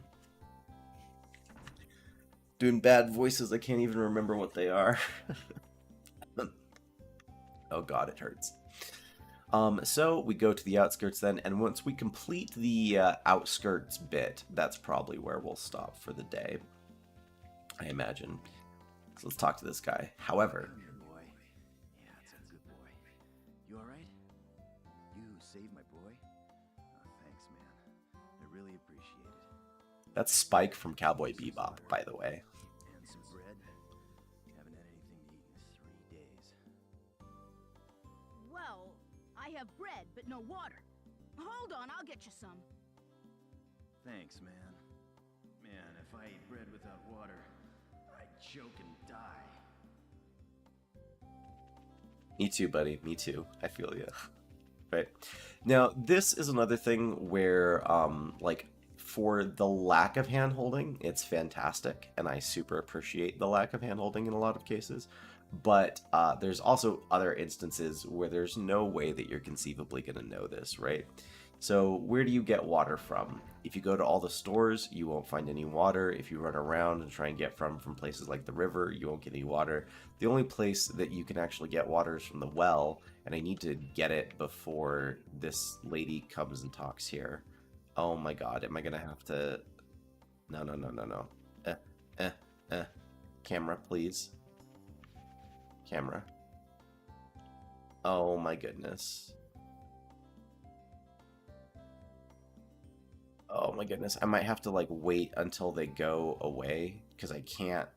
Doing bad voices, I can't even remember what they are. Oh god, it hurts. So we go to the outskirts then, and once we complete the outskirts bit, that's probably where we'll stop for the day, I imagine. So let's talk to this guy. However, Come here, boy. Yeah, that's a good boy. You all right? You saved my boy? Oh, thanks, man. I really appreciate it. That's Spike from Cowboy Bebop, by the way. And some bread. Haven't had anything to eat in 3 days. Well, I have bread, but no water. Hold on, I'll get you some. Thanks, man. Man, if I ate bread without water, I'd choke and die. Me too, buddy. Me too. I feel you. Right. Now, this is another thing where, like, for the lack of hand-holding, it's fantastic, and I super appreciate the lack of hand-holding in a lot of cases. But there's also other instances where there's no way that you're conceivably going to know this, right? So where do you get water from? If you go to all the stores, you won't find any water. If you run around and try and get from places like the river, you won't get any water. The only place that you can actually get water is from the well, and I need to get it before this lady comes and talks here. Oh my god, am I gonna have to... No, no, no, no, no. Camera, please. Camera. Oh my goodness. Oh my goodness, I might have to like wait until they go away because I can't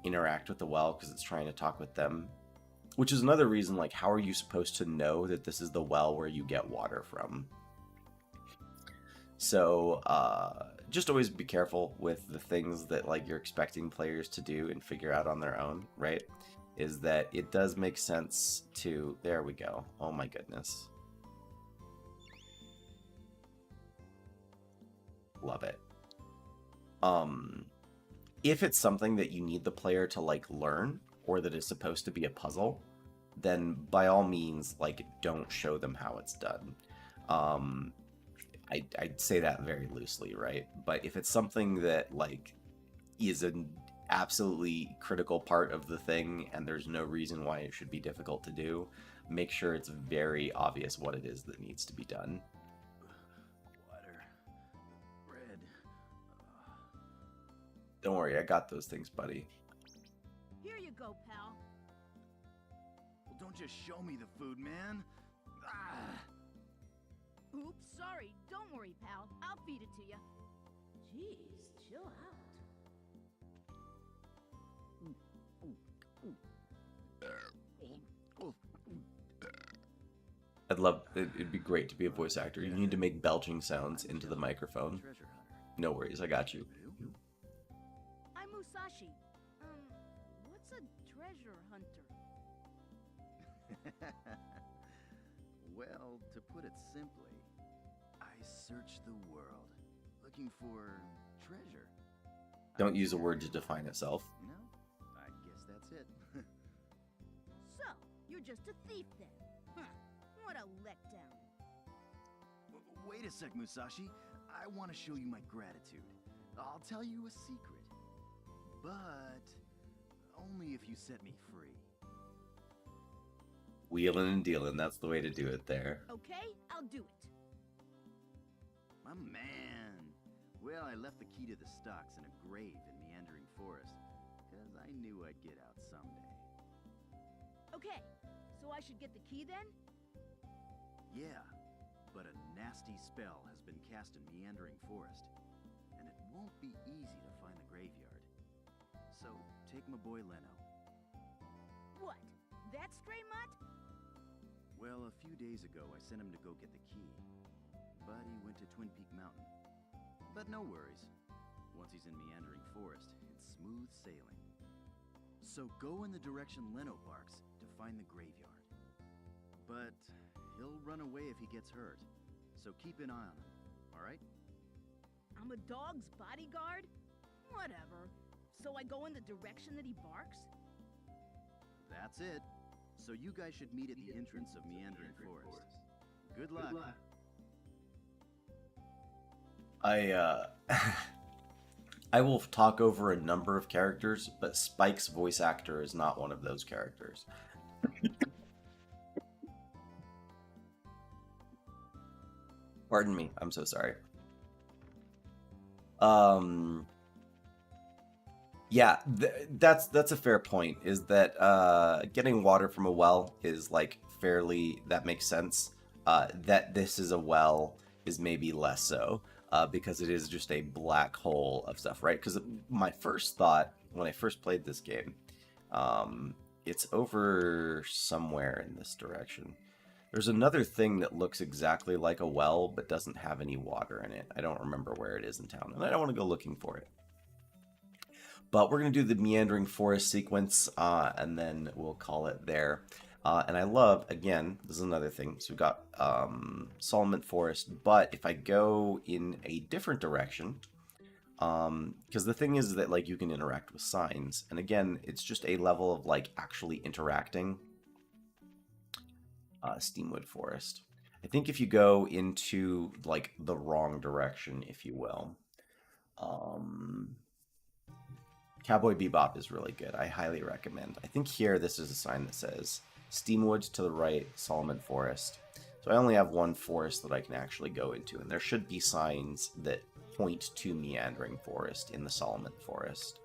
interact with the well because it's trying to talk with them. Which is another reason, like, how are you supposed to know that this is the well where you get water from? So, just always be careful with the things that like you're expecting players to do and figure out on their own, right? Is that it does make sense to... There we go. Oh my goodness. Love it. If it's something that you need the player to like learn or that is supposed to be a puzzle, then by all means, like, don't show them how it's done. I'd say that very loosely, right? But if it's something that like is an absolutely critical part of the thing and there's no reason why it should be difficult to do, make sure it's very obvious what it is that needs to be done. Don't worry, I got those things, buddy. Here you go, pal. Well, don't just show me the food, man. Ah. Oops, sorry. Don't worry, pal. I'll feed it to you. Jeez, chill out. It'd be great to be a voice actor. You need to make belching sounds into the microphone. No worries, I got you. I'm Musashi. What's a treasure hunter? Well, to put it simply, I search the world, looking for treasure. Don't use a word to define itself. No, I guess that's it. So, you're just a thief then? Huh. What a letdown. Wait a sec, Musashi. I want to show you my gratitude. I'll tell you a secret. But only if you set me free. Wheeling and dealing, that's the way to do it there. Okay, I'll do it. My man. Well, I left the key to the stocks in a grave in Meandering Forest, because I knew I'd get out someday. Okay, so I should get the key then? Yeah, but a nasty spell has been cast in Meandering Forest, and it won't be easy to find the graveyard. So, take my boy Leno. What? That stray mutt? Well, a few days ago, I sent him to go get the key, but he went to Twin Peak Mountain. But no worries. Once he's in Meandering Forest, it's smooth sailing. So go in the direction Leno barks to find the graveyard. But he'll run away if he gets hurt, so keep an eye on him, alright? I'm a dog's bodyguard? Whatever. So I go in the direction that he barks? That's it. So you guys should meet at the entrance of Meandering Forest. Good luck. I will talk over a number of characters, but Spike's voice actor is not one of those characters. Pardon me, I'm so sorry. Yeah, that's a fair point, is that getting water from a well is like fairly, that makes sense. That this is a well is maybe less so. because it is just a black hole of stuff, right? Because my first thought when I first played this game, it's over somewhere in this direction. There's another thing that looks exactly like a well, but doesn't have any water in it. I don't remember where it is in town, and I don't want to go looking for it. But we're going to do the meandering forest sequence, and then we'll call it there. And I love, again, this is another thing. So we've got Solomon Forest, but if I go in a different direction, because the thing is that, like, you can interact with signs. And again, it's just a level of, like, actually interacting. Steamwood Forest. I think if you go into, like, the wrong direction, if you will, Cowboy Bebop is really good. I highly recommend. I think here this is a sign that says Steamwoods to the right, Solomon Forest. So I only have one forest that I can actually go into, and there should be signs that point to Meandering Forest in the Solomon Forest.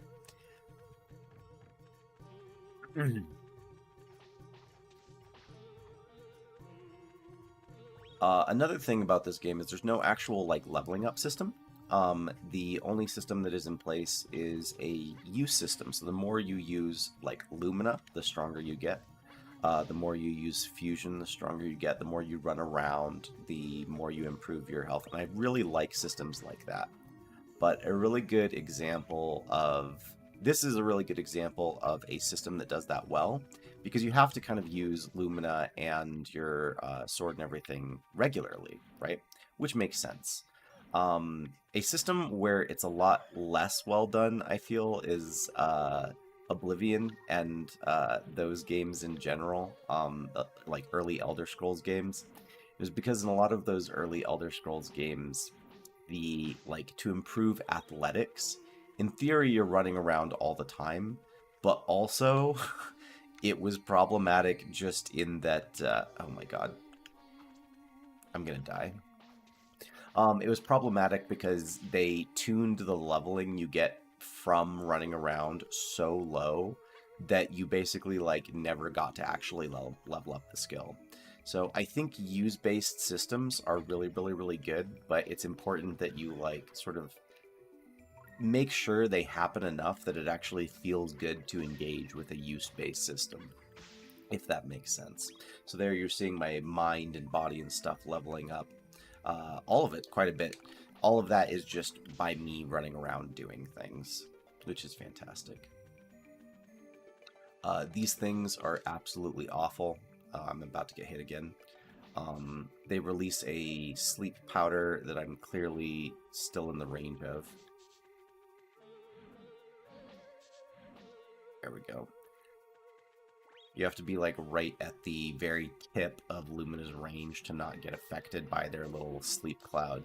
Another thing about this game is there's no actual, like, leveling up system. The only system that is in place is a use system. So the more you use, like, Lumina, the stronger you get. The more you use Fusion, the stronger you get. The more you run around, the more you improve your health. And I really like systems like that. But a really good example of... This is a really good example of a system that does that well, because you have to kind of use Lumina and your sword and everything regularly, right? Which makes sense. A system where it's a lot less well done, I feel, is Oblivion and those games in general, like early Elder Scrolls games. It was because in a lot of those early Elder Scrolls games, to improve athletics, in theory you're running around all the time, but also it was problematic just in that, oh my god, I'm gonna die. It was problematic because they tuned the leveling you get from running around so low that you basically, like, never got to actually level up the skill. So I think use-based systems are really, really, really good, but it's important that you, like, sort of make sure they happen enough that it actually feels good to engage with a use-based system, if that makes sense. So there you're seeing my mind and body and stuff leveling up. All of it, quite a bit. All of that is just by me running around doing things, which is fantastic. These things are absolutely awful. I'm about to get hit again. They release a sleep powder that I'm clearly still in the range of. There we go. You have to be, like, right at the very tip of Lumina's range to not get affected by their little sleep cloud.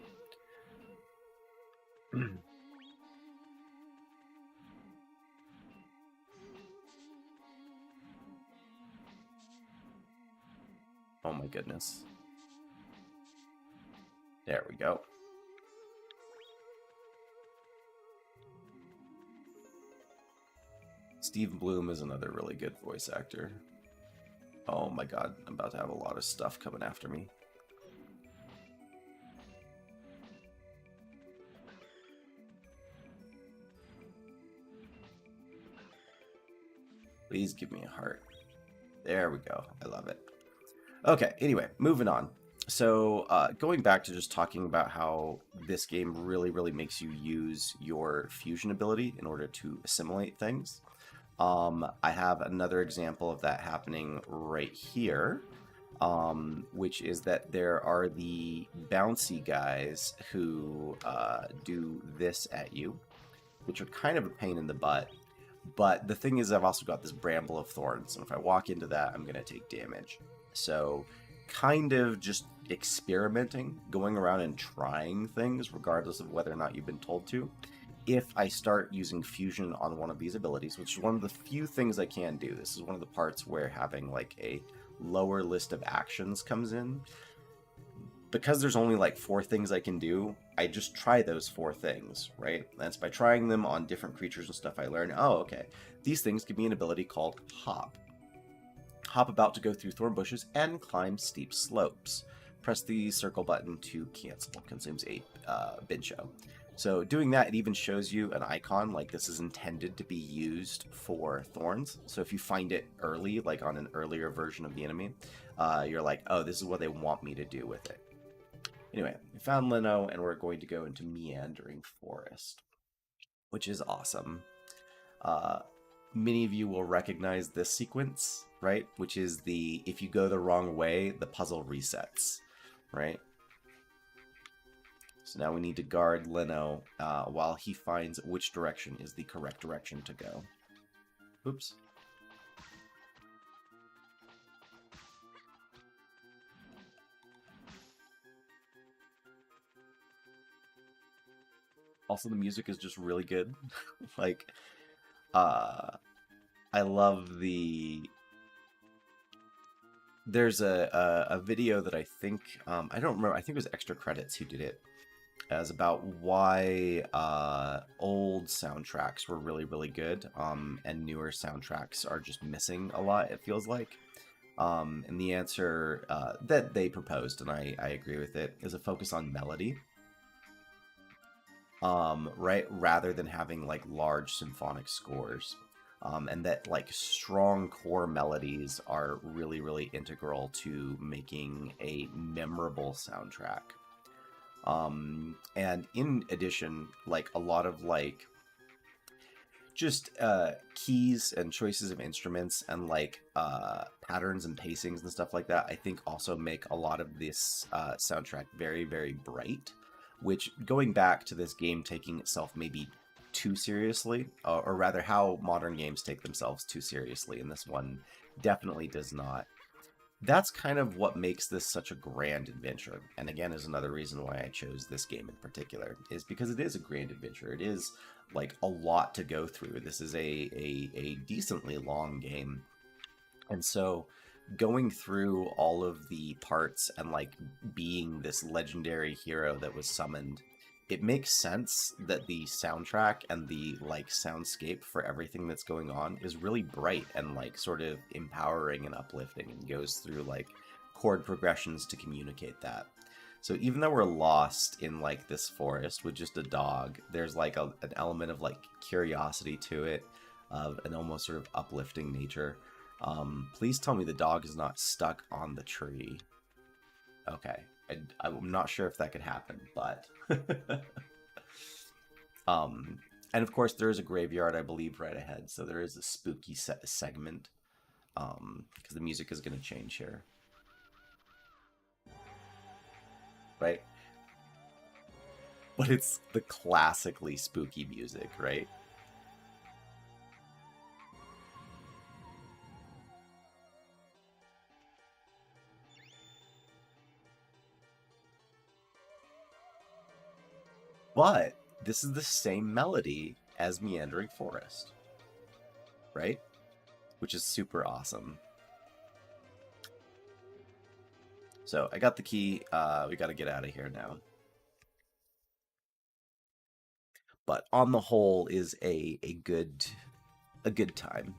Oh my goodness. There we go. Steve Bloom is another really good voice actor. Oh my god, I'm about to have a lot of stuff coming after me. Please give me a heart. There we go. I love it. Okay, anyway, moving on. So, going back to just talking about how this game really, really makes you use your fusion ability in order to assimilate things. I have another example of that happening right here, which is that there are the bouncy guys who do this at you, which are kind of a pain in the butt. But the thing is, I've also got this Bramble of Thorns, and if I walk into that, I'm going to take damage. So, kind of just experimenting, going around and trying things, regardless of whether or not you've been told to. If I start using fusion on one of these abilities, which is one of the few things I can do. This is one of the parts where having, like, a lower list of actions comes in. Because there's only, like, 4 things I can do, I just try those 4 things, right? That's by trying them on different creatures and stuff I learn. Oh, okay. These things give me an ability called Hop. Hop about to go through thorn bushes and climb steep slopes. press the circle button to cancel. Consumes 8 Bincho. So doing that, it even shows you an icon like this is intended to be used for thorns. So if you find it early, like on an earlier version of the enemy, you're like, oh, this is what they want me to do with it. Anyway, we found Lino, and we're going to go into Meandering Forest, which is awesome. Many of you will recognize this sequence, right? Which is the, if you go the wrong way, the puzzle resets, right? So now we need to guard Lino while he finds which direction is the correct direction to go. Oops. Also, the music is just really good. Like, I love the... There's a video that I think, I don't remember, I think it was Extra Credits who did it, as about why old soundtracks were really, really good, and newer soundtracks are just missing a lot, it feels like. And the answer that they proposed, and I agree with it, is a focus on melody. Right, rather than having like large symphonic scores. And that like strong core melodies are really, really integral to making a memorable soundtrack. And in addition, like a lot of like just keys and choices of instruments and like patterns and pacings and stuff like that, I think also make a lot of this soundtrack very, very bright, which, going back to this game taking itself maybe too seriously, or rather how modern games take themselves too seriously, and this one definitely does not. That's kind of what makes this such a grand adventure, and again is another reason why I chose this game in particular, is because it is a grand adventure. It is like a lot to go through. This is a decently long game, and so going through all of the parts and like being this legendary hero that was summoned, it makes sense that the soundtrack and the like soundscape for everything that's going on is really bright and like sort of empowering and uplifting, and goes through like chord progressions to communicate that. So even though we're lost in like this forest with just a dog, there's like an element of like curiosity to it, of an almost sort of uplifting nature. Please tell me the dog is not stuck on the tree. Okay. I'm not sure if that could happen, but... and of course there is a graveyard, I believe, right ahead, so there is a spooky segment, because the music is going to change here. Right? But it's the classically spooky music, right? But this is the same melody as Meandering Forest, right? Which is super awesome. So I got the key. We got to get out of here now. But on the whole, is a good time.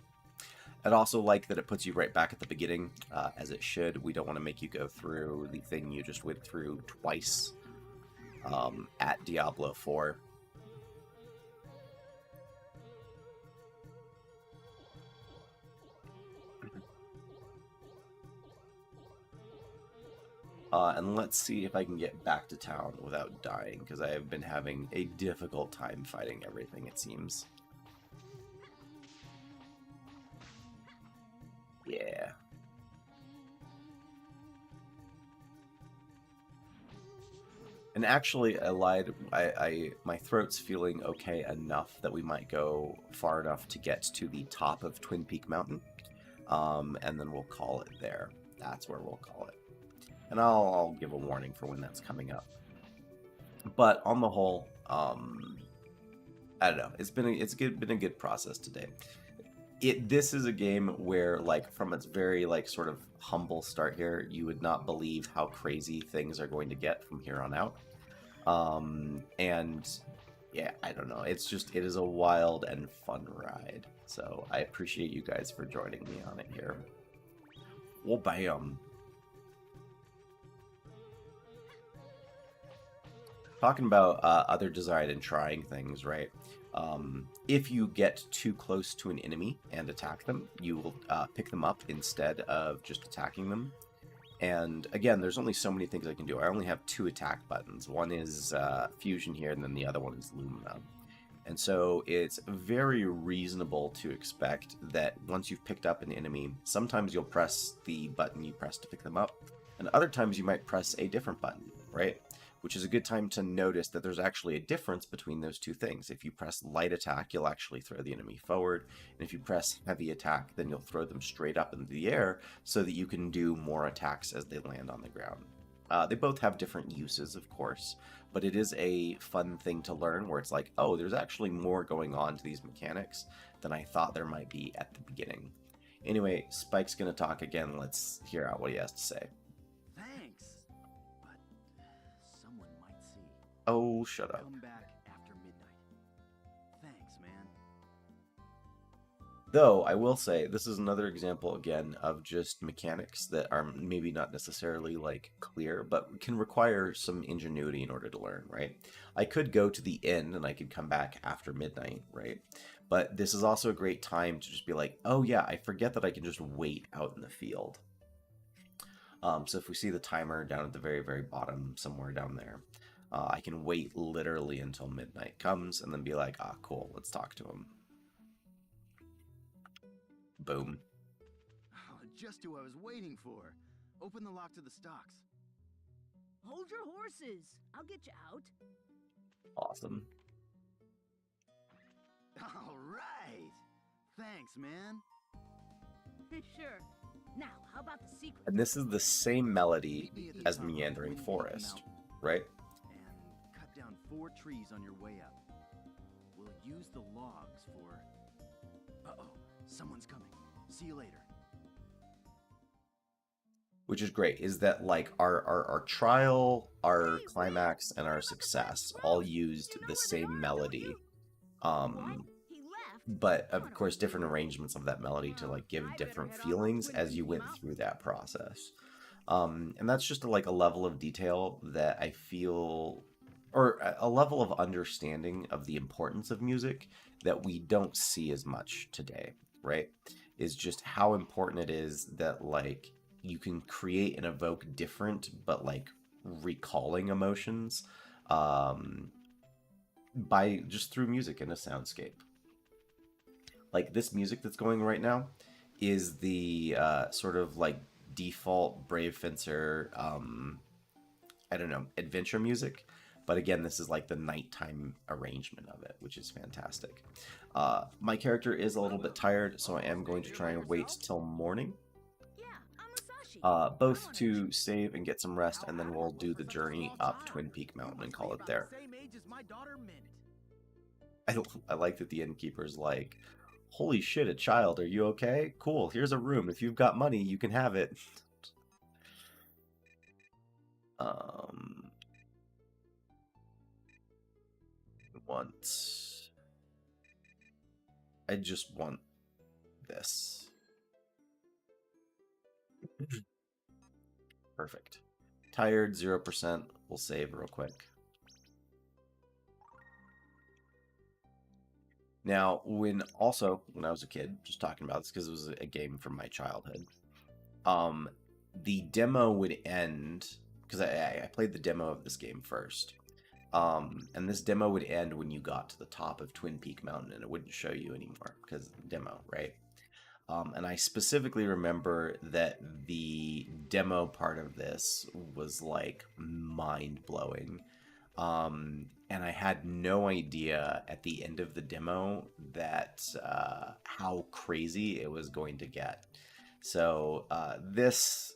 I'd also like that it puts you right back at the beginning, as it should. We don't want to make you go through the thing you just went through twice. At Diablo 4. And let's see if I can get back to town without dying, because I have been having a difficult time fighting everything, it seems. Yeah. And actually, I lied. My throat's feeling okay enough that we might go far enough to get to the top of Twin Peak Mountain, and then we'll call it there. That's where we'll call it. And I'll give a warning for when that's coming up. But on the whole, I don't know. It's been a good process today. This is a game where, like, from its very like sort of humble start here, you would not believe how crazy things are going to get from here on out. And yeah, I don't know. It is a wild and fun ride. So I appreciate you guys for joining me on it here. Well, bam. talking about other design and trying things, right? If you get too close to an enemy and attack them, you will pick them up instead of just attacking them. And again, there's only so many things I can do. I only have 2 attack buttons. One is Fusion here, and then the other one is Lumina. And so it's very reasonable to expect that once you've picked up an enemy, sometimes you'll press the button you press to pick them up, and other times you might press a different button, right? Which is a good time to notice that there's actually a difference between those two things. If you press light attack, you'll actually throw the enemy forward, and if you press heavy attack, then you'll throw them straight up into the air so that you can do more attacks as they land on the ground. They both have different uses, of course, but it is a fun thing to learn where it's like, oh, there's actually more going on to these mechanics than I thought there might be at the beginning. Anyway, Spike's going to talk again. Let's hear out what he has to say. Thanks, but someone might see. Oh, shut up. Come back after midnight. Thanks, man. Though, I will say, this is another example, again, of just mechanics that are maybe not necessarily, like, clear, but can require some ingenuity in order to learn, right? I could go to the end and I could come back after midnight, right? But this is also a great time to just be like, oh yeah, I forget that I can just wait out in the field. So if we see the timer down at the very, very bottom, somewhere down there, I can wait literally until midnight comes and then be like, ah, cool, let's talk to him. Boom. Oh, just who I was waiting for. Open the lock to the stocks. Hold your horses. I'll get you out. Awesome. All right. Thanks, man. Sure. Now, how about the secret? And this is the same melody as Meandering Forest, right? And cut down 4 trees on your way up. We'll use the logs for... Uh-oh, someone's coming. See you later. Which is great, is that like our trial, our climax, and our success all used the same melody. But of course different arrangements of that melody to like give different feelings as you went through that process. And that's just like a level of detail that I feel, or a level of understanding of the importance of music that we don't see as much today, right? Is just how important it is that like you can create and evoke different but like recalling emotions by just through music in a soundscape. Like this music that's going right now is the sort of like default Brave Fencer, I don't know, adventure music. But again, this is like the nighttime arrangement of it, which is fantastic. My character is a little bit tired, so I am going to try and wait till morning. Yeah, I'm Musashi. Both to save and get some rest, and then we'll do the journey up Twin Peak Mountain and call it there. Same age as my daughter Minute. I like that the innkeeper's like, holy shit, a child, are you okay? Cool, here's a room. If you've got money, you can have it. I just want this. Perfect. Tired, 0%. We'll save real quick. Now, when I was a kid, just talking about this because it was a game from my childhood, the demo would end, because I played the demo of this game first, and this demo would end when you got to the top of Twin Peak Mountain, and it wouldn't show you anymore, because of the demo, right? And I specifically remember that the demo part of this was, like, mind-blowing. And I had no idea at the end of the demo that how crazy it was going to get. So this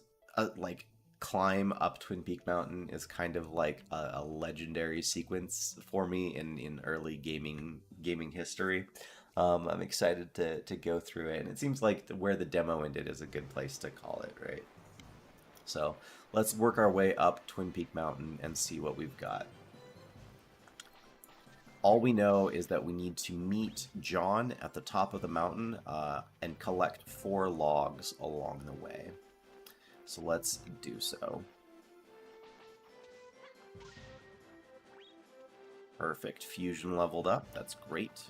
like climb up Twin Peak Mountain is kind of like a legendary sequence for me in early gaming history. I'm excited to go through it, and it seems like where the demo ended is a good place to call it, right? So let's work our way up Twin Peak Mountain and see what we've got. All we know is that we need to meet John at the top of the mountain and collect 4 logs along the way. So let's do so. Perfect. Fusion leveled up. That's great.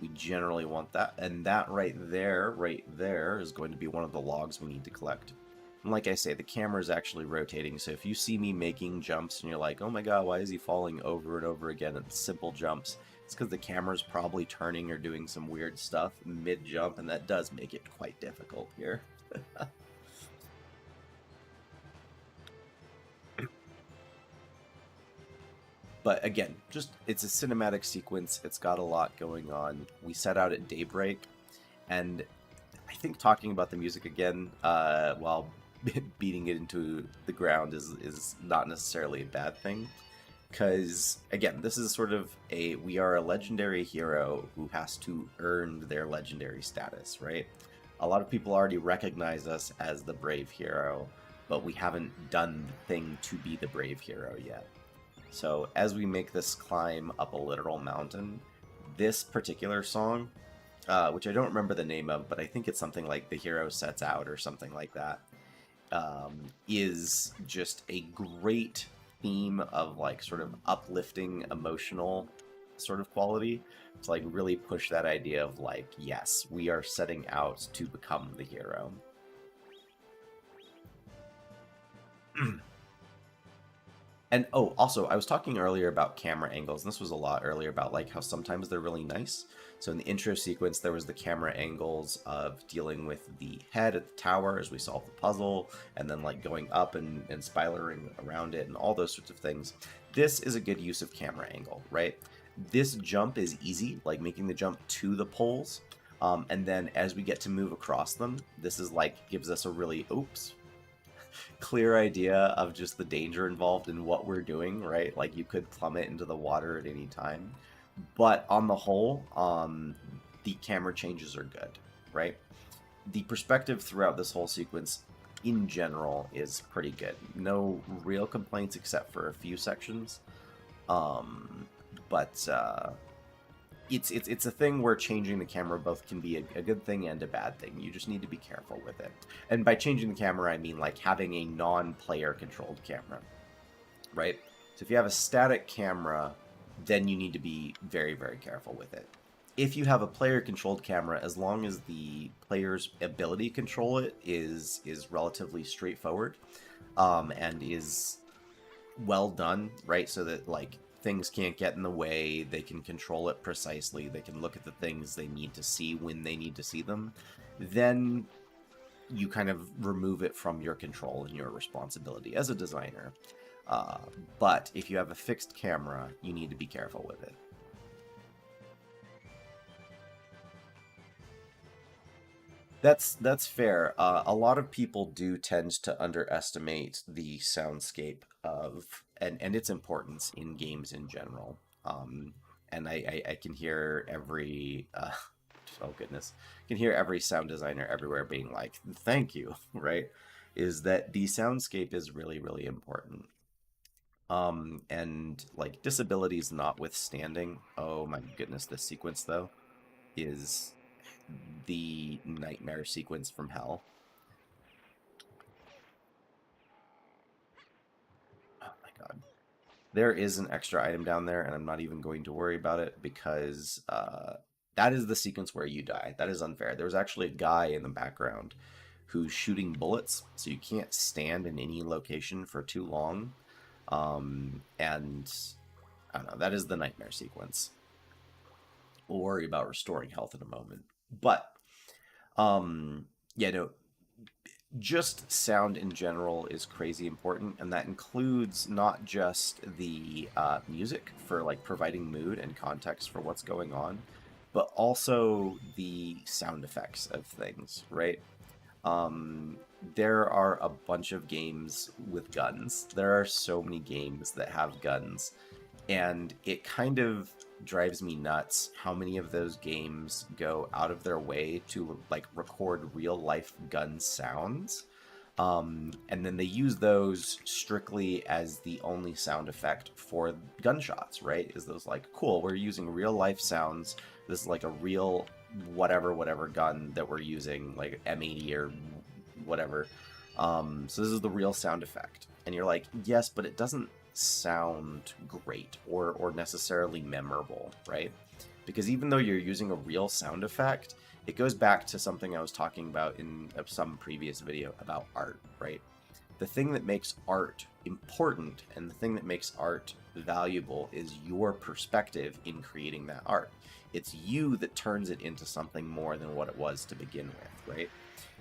We generally want that. And that right there, is going to be one of the logs we need to collect. And like I say, the camera is actually rotating, so if you see me making jumps and you're like, oh my god, why is he falling over and over again at simple jumps? It's because the camera's probably turning or doing some weird stuff mid-jump, and that does make it quite difficult here. But again, just it's a cinematic sequence. It's got a lot going on. We set out at daybreak, and I think talking about the music again while beating it into the ground is not necessarily a bad thing. Because, again, this is sort of we are a legendary hero who has to earn their legendary status, right? A lot of people already recognize us as the brave hero, but we haven't done the thing to be the brave hero yet. So as we make this climb up a literal mountain, this particular song, which I don't remember the name of, but I think it's something like The Hero Sets Out or something like that, is just a great theme of like sort of uplifting emotional sort of quality to like really push that idea of like, yes, we are setting out to become the hero. And oh, also, I was talking earlier about camera angles, and this was a lot earlier about like how sometimes they're really nice. So in the intro sequence, there was the camera angles of dealing with the head at the tower as we solve the puzzle, and then like going up and spiraling around it and all those sorts of things. This is a good use of camera angle, right? This jump is easy, like making the jump to the poles. And then as we get to move across them, this is like gives us a really, clear idea of just the danger involved in what we're doing, right? Like you could plummet into the water at any time. But on the whole, the camera changes are good, right? The perspective throughout this whole sequence in general is pretty good. No real complaints except for a few sections. But it's a thing where changing the camera both can be a good thing and a bad thing. You just need to be careful with it. And by changing the camera, I mean like having a non-player controlled camera, right? So if you have a static camera, then you need to be very, very careful with it. If you have a player controlled camera, as long as the player's ability to control it is relatively straightforward, and is well done, right? So that like things can't get in the way, they can control it precisely, they can look at the things they need to see when they need to see them, then you kind of remove it from your control and your responsibility as a designer. But if you have a fixed camera, you need to be careful with it. That's fair. A lot of people do tend to underestimate the soundscape of and its importance in games in general. And I can hear every oh goodness, I can hear every sound designer everywhere being like, "Thank you," right? Is that the soundscape is really, really important. And like disabilities notwithstanding, oh my goodness, this sequence though is the nightmare sequence from hell. Oh my god. There is an extra item down there, and I'm not even going to worry about it because that is the sequence where you die. That is unfair. There's actually a guy in the background who's shooting bullets, so you can't stand in any location for too long. And I don't know, that is the nightmare sequence. We'll worry about restoring health in a moment. But yeah, no, just sound in general is crazy important, and that includes not just the music for like providing mood and context for what's going on, but also the sound effects of things, right? There are a bunch of games with guns. There are so many games that have guns, and it kind of drives me nuts how many of those games go out of their way to like record real life gun sounds, and then they use those strictly as the only sound effect for gunshots, right? Is those like, cool, we're using real life sounds, this is like a real whatever gun that we're using, like M80 or whatever, so this is the real sound effect. And you're like, yes, but it doesn't sound great or necessarily memorable, right? Because even though you're using a real sound effect, it goes back to something I was talking about in some previous video about art, right? The thing that makes art important and the thing that makes art valuable is your perspective in creating that art. It's you that turns it into something more than what it was to begin with, right?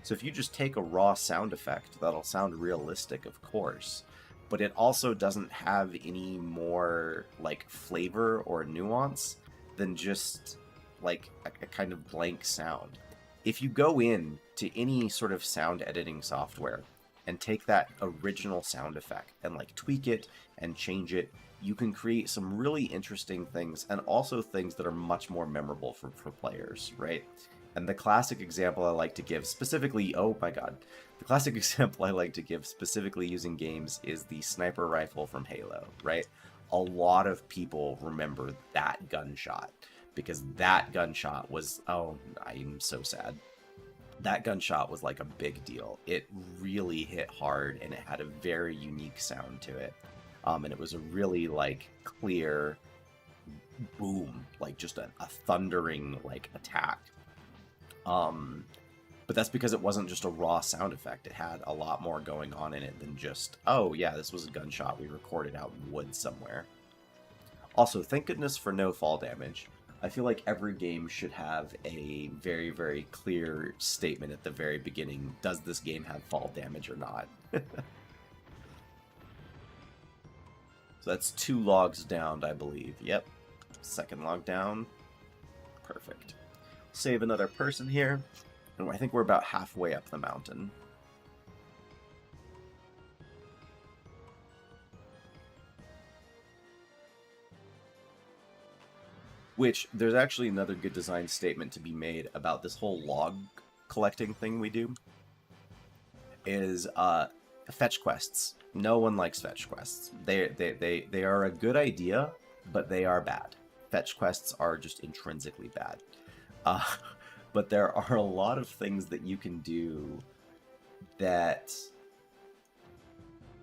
So if you just take a raw sound effect, that'll sound realistic, of course, but it also doesn't have any more like flavor or nuance than just like a kind of blank sound. If you go in to any sort of sound editing software and take that original sound effect and like tweak it and change it, you can create some really interesting things and also things that are much more memorable for players, right? And the classic example I like to give specifically, oh my god, the classic example I like to give specifically using games is the sniper rifle from Halo, right? A lot of people remember that gunshot because that gunshot was, oh, I'm so sad. That gunshot was like a big deal. It really hit hard and it had a very unique sound to it. And it was a really like clear boom, like just a thundering like attack. But that's because it wasn't just a raw sound effect. It had a lot more going on in it than just, oh yeah, this was a gunshot we recorded out in the woods somewhere. Also, thank goodness for no fall damage. I feel like every game should have a very, very clear statement at the very beginning. Does this game have fall damage or not? So that's 2 logs down, I believe. Yep. Second log down. Perfect. Save another person here. And I think we're about halfway up the mountain. Which, there's actually another good design statement to be made about this whole log collecting thing we do. Is, fetch quests. No one likes fetch quests. They are a good idea, but they are bad. Fetch quests are just intrinsically bad. But there are a lot of things that you can do that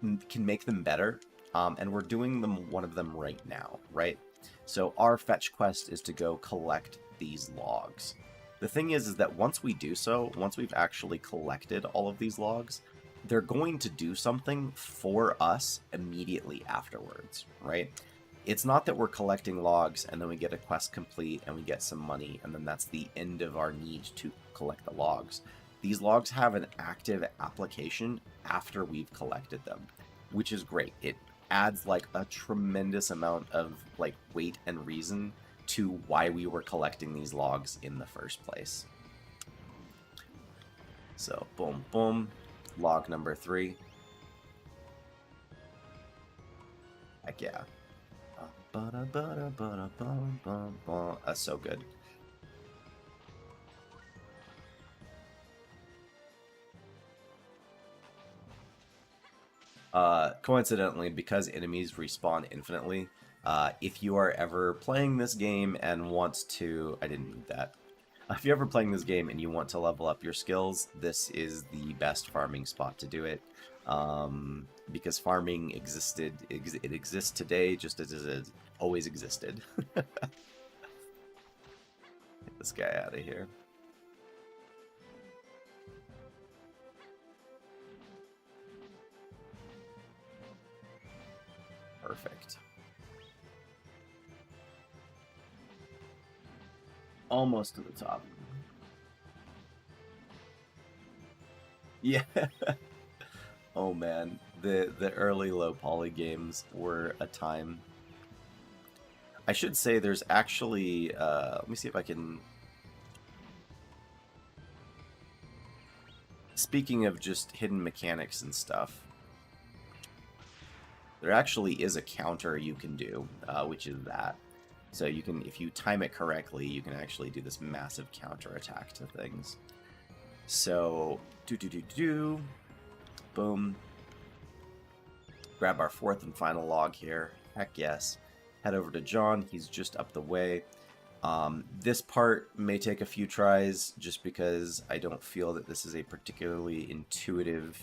can make them better, and we're doing one of them right now, right? So our fetch quest is to go collect these logs. The thing is that once we do so, once we've actually collected all of these logs, they're going to do something for us immediately afterwards, right? It's not that we're collecting logs and then we get a quest complete and we get some money and then that's the end of our need to collect the logs. These logs have an active application after we've collected them, which is great. It adds like a tremendous amount of like weight and reason to why we were collecting these logs in the first place. So boom, boom. Log number 3. Heck yeah. That's so good. Coincidentally, because enemies respawn infinitely, if you are ever playing this game and want to... I didn't need that. If you're ever playing this game and you want to level up your skills, this is the best farming spot to do it. Because farming existed, it exists today just as it always existed. Get this guy out of here. Perfect. Almost to the top. Yeah. Oh man, the early low poly games were a time. I should say there's actually let me see if I can. Speaking of just hidden mechanics and stuff, there actually is a counter you can do, which is that. So you can, if you time it correctly, you can actually do this massive counter attack to things. So, boom. Grab our 4th and final log here. Heck yes. Head over to John. He's just up the way. This part may take a few tries just because I don't feel that this is a particularly intuitive...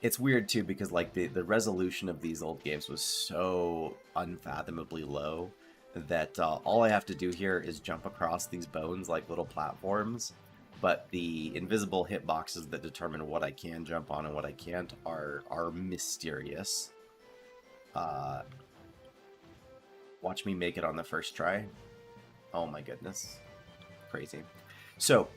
it's weird too because like the resolution of these old games was so unfathomably low that all I have to do here is jump across these bones like little platforms, but the invisible hitboxes that determine what I can jump on and what I can't are mysterious. Watch me make it on the first try. Oh my goodness. Crazy. So,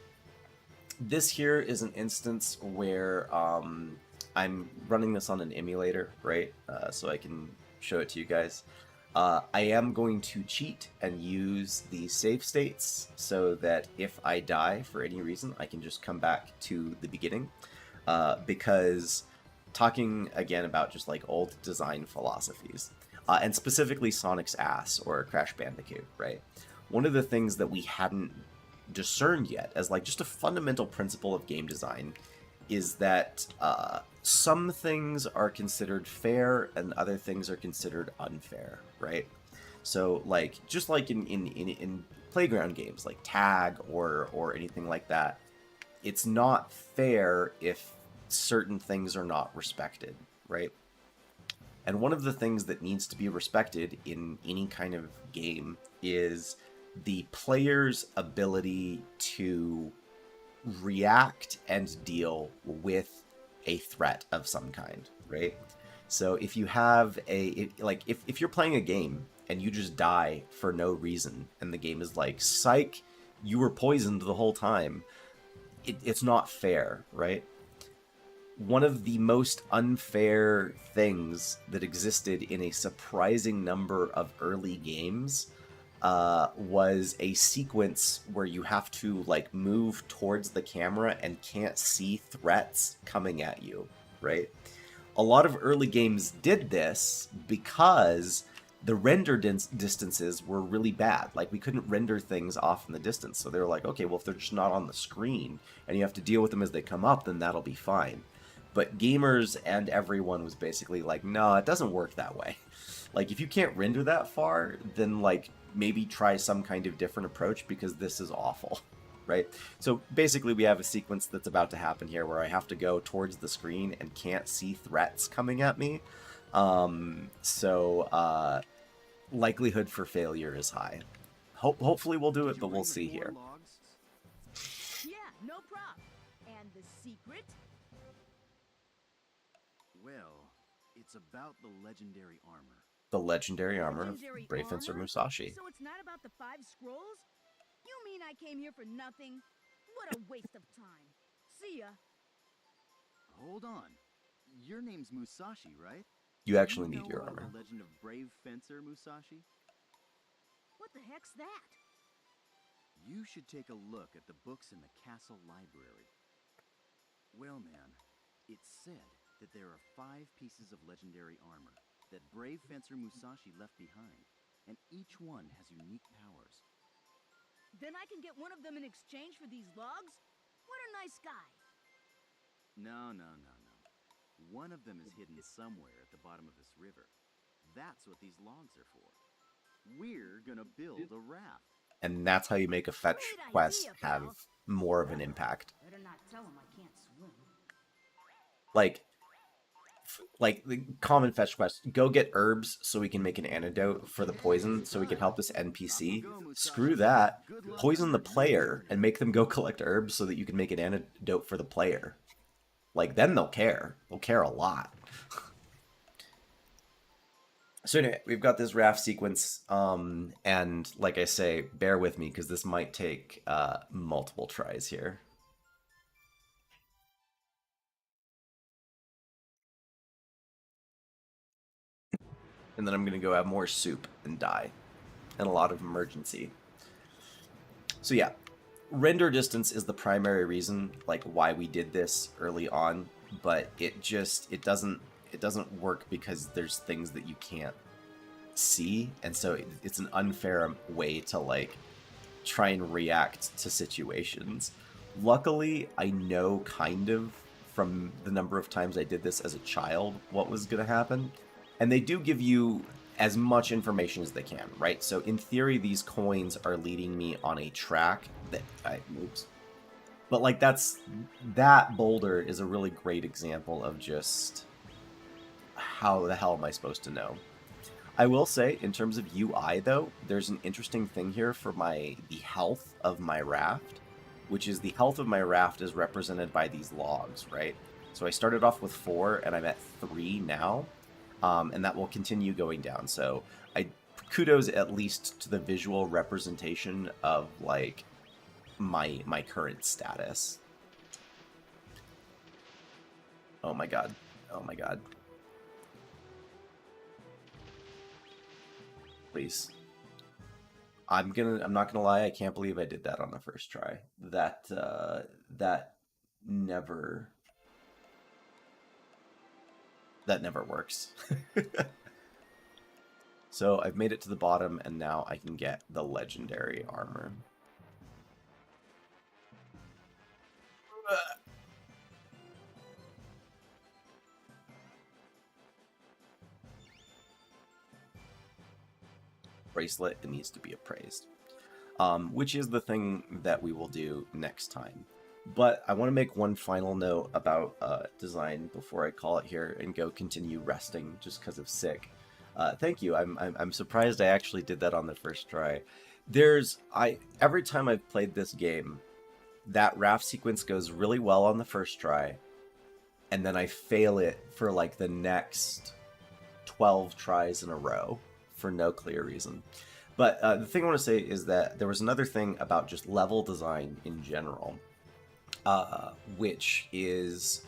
this here is an instance where I'm running this on an emulator, right? So I can show it to you guys. I am going to cheat and use the save states so that if I die for any reason, I can just come back to the beginning. Because talking again about just like old design philosophies, and specifically Sonic's ass or Crash Bandicoot, right? One of the things that we hadn't discerned yet as like just a fundamental principle of game design is that some things are considered fair and other things are considered unfair, right? So like just like in playground games like tag or anything like that, it's not fair if certain things are not respected, right? And one of the things that needs to be respected in any kind of game is the player's ability to react and deal with a threat of some kind, right? So if you have if you're playing a game and you just die for no reason and the game is like, psych, you were poisoned the whole time, it's not fair, right? One of the most unfair things that existed in a surprising number of early games was a sequence where you have to like move towards the camera and can't see threats coming at you, right? A lot of early games did this because the render distances were really bad. Like we couldn't render things off in the distance. So they were like, okay, well if they're just not on the screen and you have to deal with them as they come up, then that'll be fine. But gamers and everyone was basically like, no, it doesn't work that way. Like, if you can't render that far, then, like, maybe try some kind of different approach because this is awful, right? So, basically, we have a sequence that's about to happen here where I have to go towards the screen and can't see threats coming at me. Likelihood for failure is high. Hopefully we'll do it, but we'll see here. Yeah, no problem. And the secret? Well, it's about the legendary armor. The legendary armor of Legendary Brave Fencer armor? Musashi. So it's not about the 5 scrolls? You mean I came here for nothing? What a waste of time. See ya. Hold on. Your name's Musashi, right? You actually Do you need know your about armor. The legend of Brave Fencer Musashi? What the heck's that? You should take a look at the books in the castle library. Well, man, it's said that there are 5 pieces of legendary armor that Brave Fencer Musashi left behind, and each one has unique powers. Then I can get one of them in exchange for these logs? What a nice guy. No. One of them is hidden somewhere at the bottom of this river. That's what these logs are for. We're gonna build a raft. And that's how you make a fetch Great quest idea, have pal. more of an impact. Better not tell him I can't swim. Like the common fetch quest, go get herbs so we can make an antidote for the poison so we can help this NPC. Screw that. Poison the player and make them go collect herbs so that you can make an antidote for the player. Like, then they'll care. They'll care a lot. So anyway, we've got this raft sequence, and like I say, bear with me because this might take multiple tries here. And then I'm going to go have more soup and die. And a lot of emergency. So yeah, render distance is the primary reason, like, why we did this early on, but it doesn't work because there's things that you can't see, and so it's an unfair way to, like, try and react to situations. Luckily, I know kind of from the number of times I did this as a child what was going to happen. And they do give you as much information as they can, right? So in theory, these coins are leading me on a track that... oops. But like that boulder is a really great example of just how the hell am I supposed to know? I will say, in terms of UI though, there's an interesting thing here for the health of my raft, which is the health of my raft is represented by these logs, right? So I started off with 4 and I'm at 3 now, and that will continue going down. So I kudos at least to the visual representation of like my current status. Oh my god. Oh my god. Please. I'm not gonna lie, I can't believe I did that on the first try. That never that never works. So I've made it to the bottom and now I can get the legendary armor. Bracelet, it needs to be appraised. Which is the thing that we will do next time. But I want to make one final note about design before I call it here and go continue resting just because of sick. Thank you. I'm surprised I actually did that on the first try. Every time I've played this game, that raft sequence goes really well on the first try, and then I fail it for like the next 12 tries in a row for no clear reason. But the thing I want to say is that there was another thing about just level design in general, which is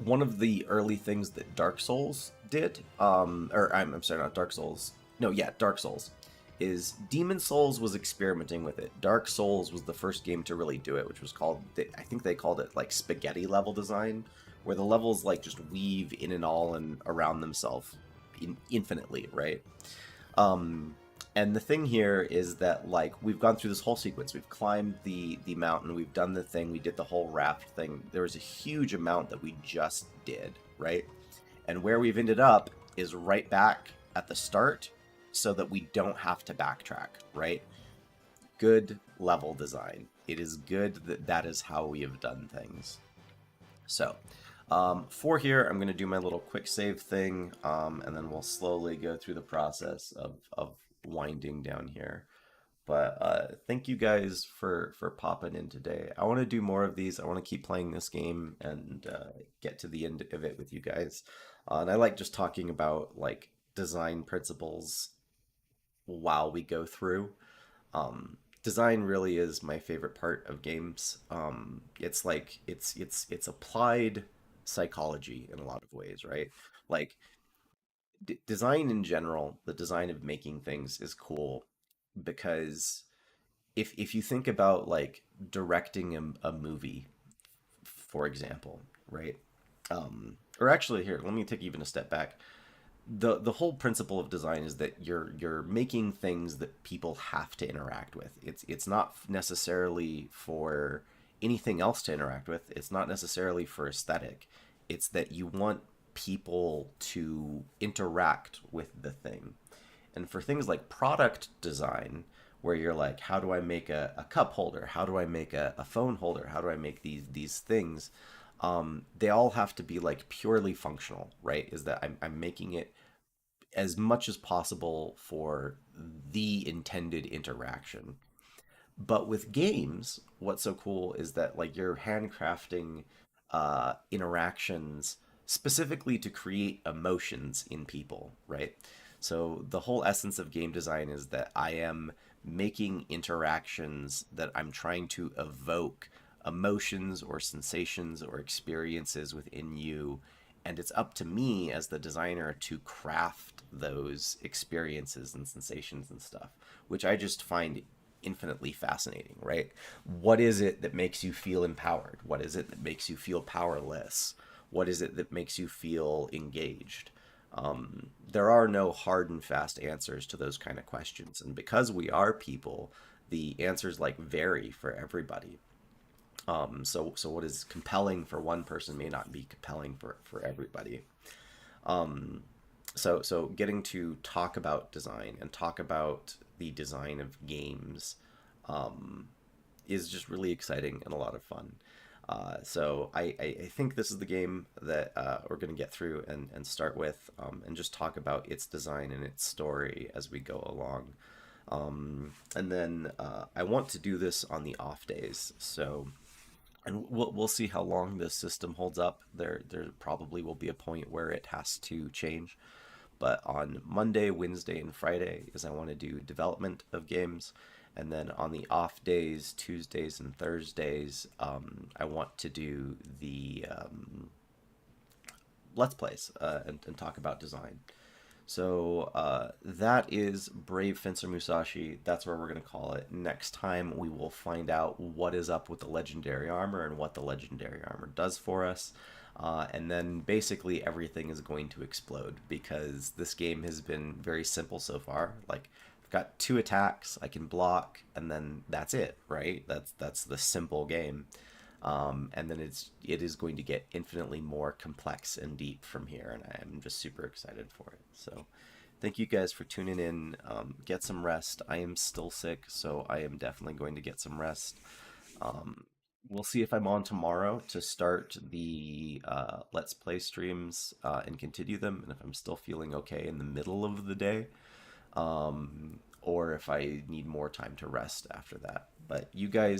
one of the early things that Dark Souls did. Or I'm sorry, not Dark Souls. No, yeah, Dark Souls. Is Demon Souls was experimenting with it. Dark Souls was the first game to really do it, which was called, I think they called it like spaghetti level design, where the levels like just weave in and all and around themselves infinitely, right? And the thing here is that, like, we've gone through this whole sequence. We've climbed the mountain. We've done the thing. We did the whole raft thing. There was a huge amount that we just did, right? And where we've ended up is right back at the start so that we don't have to backtrack, right? Good level design. It is good that that is how we have done things. So, for here, I'm going to do my little quick save thing, and then we'll slowly go through the process of winding down here. But thank you guys for popping in today. I want to do more of these. I want to keep playing this game and get to the end of it with you guys. And I like just talking about like design principles while we go through. Design really is my favorite part of games. It's like it's applied psychology in a lot of ways, right? Like design in general, the design of making things is cool because if you think about like directing a movie, for example, right? Or actually, here, let me take even a step back. The whole principle of design is that you're making things that people have to interact with. It's not necessarily for anything else to interact with. It's not necessarily for aesthetic. It's that you want people to interact with the thing. And for things like product design, where you're like, how do I make a cup holder? How do I make a phone holder? How do I make these things? They all have to be like purely functional, right? Is that I'm making it as much as possible for the intended interaction. But with games, what's so cool is that like you're handcrafting interactions specifically to create emotions in people, right? So the whole essence of game design is that I am making interactions that I'm trying to evoke emotions or sensations or experiences within you, and it's up to me as the designer to craft those experiences and sensations and stuff, which I just find infinitely fascinating, right? What is it that makes you feel empowered? What is it that makes you feel powerless? What is it that makes you feel engaged? There are no hard and fast answers to those kind of questions. And because we are people, the answers like vary for everybody. So what is compelling for one person may not be compelling for everybody. So getting to talk about design and talk about the design of games is just really exciting and a lot of fun. So I think this is the game that we're going to get through and start with, and just talk about its design and its story as we go along. And then I want to do this on the off days. So, and we'll see how long this system holds up. There probably will be a point where it has to change. But on Monday, Wednesday, and Friday is I want to do development of games. And then on the off days, Tuesdays and Thursdays, I want to do the Let's Plays, and talk about design. So that is Brave Fencer Musashi. That's where we're going to call it. Next time, we will find out what is up with the legendary armor and what the legendary armor does for us. And then basically everything is going to explode, because this game has been very simple so far. Like, I've got 2 attacks, I can block, and then that's it, right? That's the simple game. And then it is going to get infinitely more complex and deep from here, and I'm just super excited for it. So thank you guys for tuning in. Get some rest. I am still sick, so I am definitely going to get some rest. We'll see if I'm on tomorrow to start the Let's Play streams and continue them, and if I'm still feeling okay in the middle of the day, or if I need more time to rest after that. But you guys